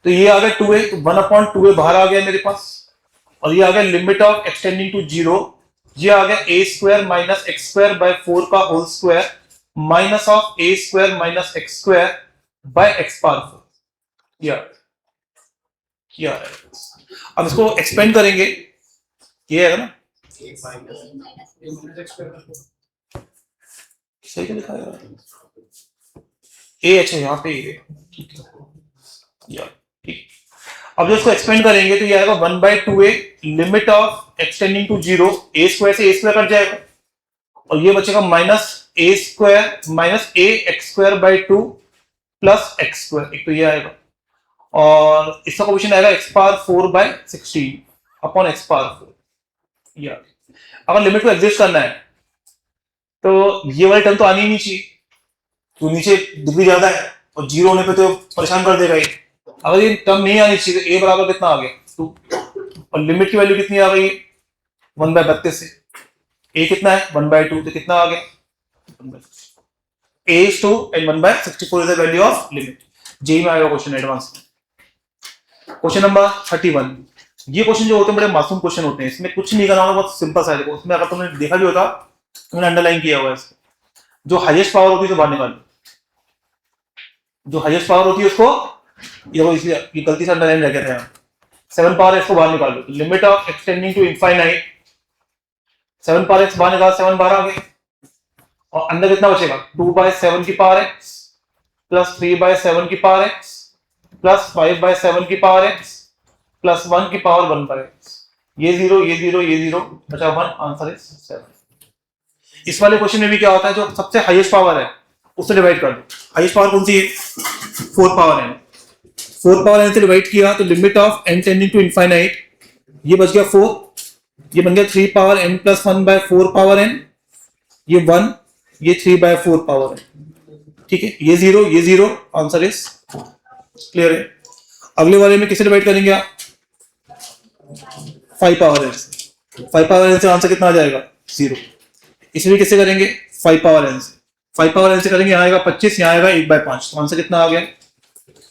तो ये आ गया 2a, तो 1/2a बाहर आ गया मेरे पास, और ये आ गया लिमिट ऑफ एक्सटेंडिंग टू 0, ये आ गया a square minus x square by 4 का whole square minus of a square minus x square by x power 4, क्या है। अब इसको एक्सपेंड करेंगे, ये है ना सही क्या लिखा है ए, अच्छा यहाँ पे ये ठीक है, ठीक। अब जो इसको एक्सपेंड करेंगे तो ये आएगा 1/2a limit of extending to 0, a square से a स्क्वायर कट जाएगा, और ये बचेगा minus a square minus a x square by 2 plus x square, एक तो ये आएगा, और इसका कोएफिशिएंट आएगा x power 4/16 upon x power 4, ये अगर लिमिट को एग्जिस्ट करना है तो ये वाली टर्म तो आनी ही नहीं चाहिए, तो नीचे डिग्री ज्यादा है और 0 होने पे तो परेशान कर देगा ये, अगर ये टर्म नहीं आनी चाहिए तो a बराबर कितना आ गया 2, और लिमिट की वैल्यू कितनी आ गई 1/32 से, a कितना है 1/2, तो कितना आ गया a is 2 and 1/64 is the value of limit। JEE में आएगा क्वेश्चन एडवांस में। क्वेश्चन नंबर 31, ये क्वेश्चन जो होते हैं बड़े मासूम क्वेश्चन होते हैं, इसमें कुछ नहीं करना होगा, बहुत सिंपल सा है। देखो उसमें अगर तुमने देखा भी होता तो मैंने अंडरलाइन किया हुआ है इसको। जो हाईएस्ट पावर होती है तो बाहर निकालो, जो हाईएस्ट पावर होती है उसको, ये गलती से अंडरलाइन रह गया था यहाँ, 7 पावर एक्स को बाहर निकालो। Limit of extending to infinite, 7 power x बाहर निकाल, 7 बाहर आ गए, और अंदर कितना बचेगा, 2/7 की पावर एक्स प्लस 3/7 की पावर एक्स प्लस 5/7 की पावर एक्स प्लस 1 की पावर 1/x। ये जीरो, ये जीरो, ये जीरो, बचा 1, आंसर इज 7। इस वाले क्वेश्चन में भी क्या होता है, जो सबसे हाईएस्ट पावर है उससे डिवाइड कर दो। हाईएस्ट पावर कौन सी है, 4 पावर n। 4 पावर n से डिवाइड किया तो limit of n tending to infinite, ये बच गया 4, ये बन गया 3 power n plus 1/4 power n, ये 1, ये 3/4 पावर n। ठीक है, ये जीरो, आंसर इज क्लियर है। अगले वाले में किसे डिवाइड करेंगे आप, 5 पावर n से। 5 पावर n से आंसर कितना आ जाएगा, 0। इसमें किससे करेंगे, 5 पावर n से। 5 पावर n से करेंगे, यहाँ आएगा 25, यहाँ आएगा 1/5, तो आंसर कितना आ गया,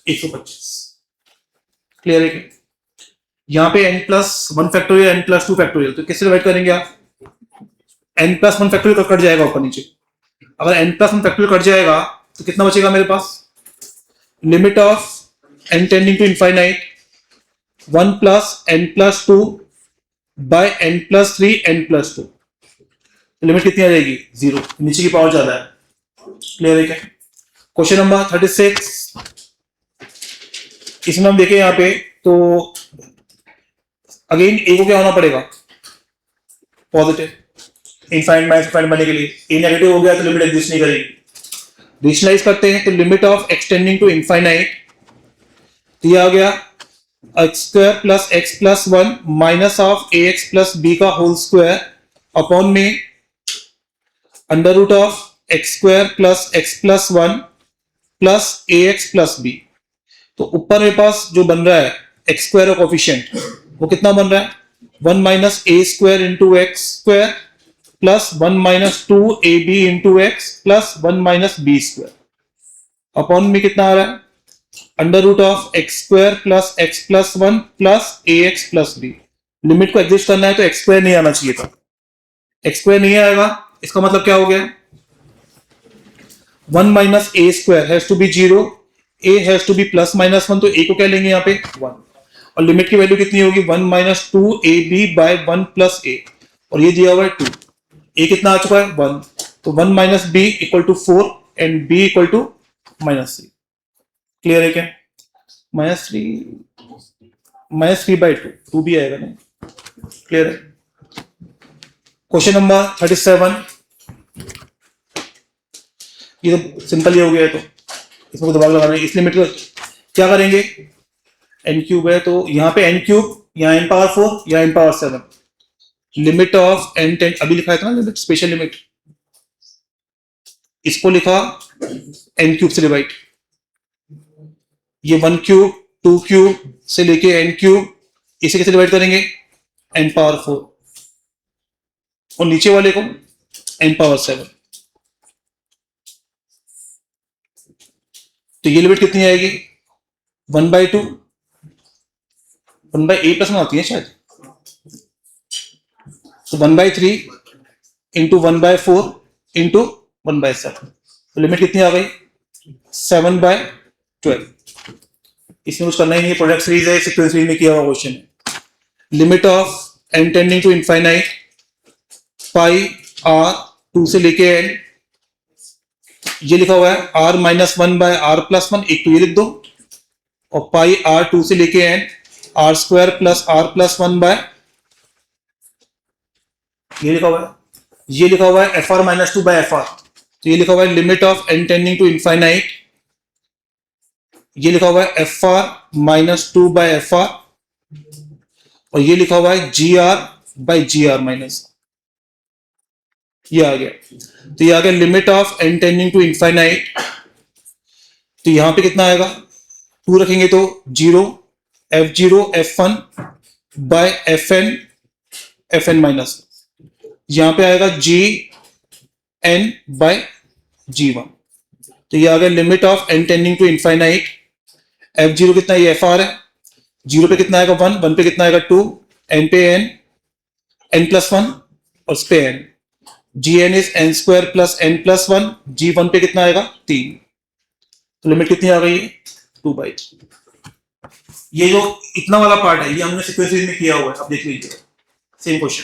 125। क्लियर है। यहाँ पे n plus 1 factorial, n plus 2 factorial, तो किससे डिवाइड करेंगे आप, n प्लस 1 फैक्टोरियल कट जाएगा ऊपर नीचे। अगर n प्लस 1 फैक्टोरियल कट जाएगा तो कितना बचेगा मेरे पास, limit of n tending to infinite 1 plus n plus 2 by n plus 3 n plus 2, limit कितनी आ जाएगी, 0, नीचे की पावर ज्यादा है। क्लियर है क्या। क्वेश्चन नंबर 36, इसमें हम देखें यहाँ पे तो अगेन ए को क्या होना पड़ेगा, पॉजिटिव, इनफाइनाइट माइनस इनफाइनाइट बनने के लिए। ए नेगेटिव हो गया तो लिमिट एग्जिस्ट नहीं करेगी। रेशनलाइज करते हैं तो limit of extending to infinite, तो ये आ गया x² plus x plus 1 minus of ax plus b का होल स्क्वायर अपॉन में under root of x² plus x plus 1 plus ax plus b। तो ऊपर मेरे पास जो बन रहा है x² का कोफिशिएंट वो कितना बन रहा है, 1 minus a square into x square plus 1 minus 2ab into x plus 1 minus b square upon में कितना आ रहा है, under root of x² plus x plus 1 plus ax plus b। Limit को एग्जिस्ट करना है तो x² नहीं आना चाहिए था, x² नहीं आएगा, इसका मतलब क्या हो गया, 1 minus a square has to be 0, a has to be plus minus 1, तो a को क्या लेंगे यहाँ पे 1, और लिमिट की वैल्यू कितनी होगी, 1 minus 2ab bye 1 plus a, और ये दिया हुआ है 2, a कितना आ चुका है 1, तो 1 minus b equal to 4 and b equal to -3। Clear है क्या, -3/2 भी आएगा नहीं। क्लियर है। क्वेश्चन नंबर 37, ये तो सिंपल ही हो गया है, तो इसमें दिमाग लगाना है। इस लिमिट को क्या करेंगे, n³ है तो यहाँ पे n³, यहाँ n पावर 4, यहाँ n power 7, limit of n tend, अभी लिखा है था ना लिमिट, स्पेशल लिमिट, इसको लिखा n³ से डिवाइड, ये 1³ 2³ से लेके n³, इसे कैसे डिवाइड करेंगे, n पावर 4, और नीचे वाले को n पावर 7, तो ये लिमिट कितनी आएगी, 1/2, 1/a प्लस 1 आती है शायद, तो 1/3 इंटू 1/4 इंटू 1/7, तो लिमिट कितनी आ गई, 7/12। इसमें कुछ करना ही नहीं है, प्रोडक्ट सीरीज है, सीक्वेंस सीरीज में किया हुआ क्वेश्चन है। Limit of n tending to infinite pi r 2 से लेके n, ये लिखा हुआ है r माइनस 1/r+1, एक तो ये लिख दो, और पाई r 2 से लेके n r² प्लस r+1 ये लिखा हुआ है, ये लिखा हुआ है fr माइनस 2/fr, तो ये लिखा हुआ है limit of n tending to infinite, ये लिखा हुआ है fr माइनस 2/fr, और ये लिखा हुआ है gr/gr माइनस, ये आ गया, तो ये आ गया limit of n tending to infinite, तो यहां पे कितना आएगा, 2 रखेंगे तो 0, f0 f1 bye fn minus, यहां पे आएगा gn बाय g1, तो ये आ गया limit of n tending to infinite, f0 कितना, ये fr है, 0 पे कितना आएगा 1, 1 पे कितना आएगा 2, n पे n, n+1 और उस पे n, gn is n square plus n+1, g1 पे कितना आएगा 3, तो लिमिट कितनी आ गई है 2/3। ये जो इतना वाला पार्ट है ये हमने सीक्वेंस में किया हुआ है, अब देख लीजिए सेम क्वेश्चन।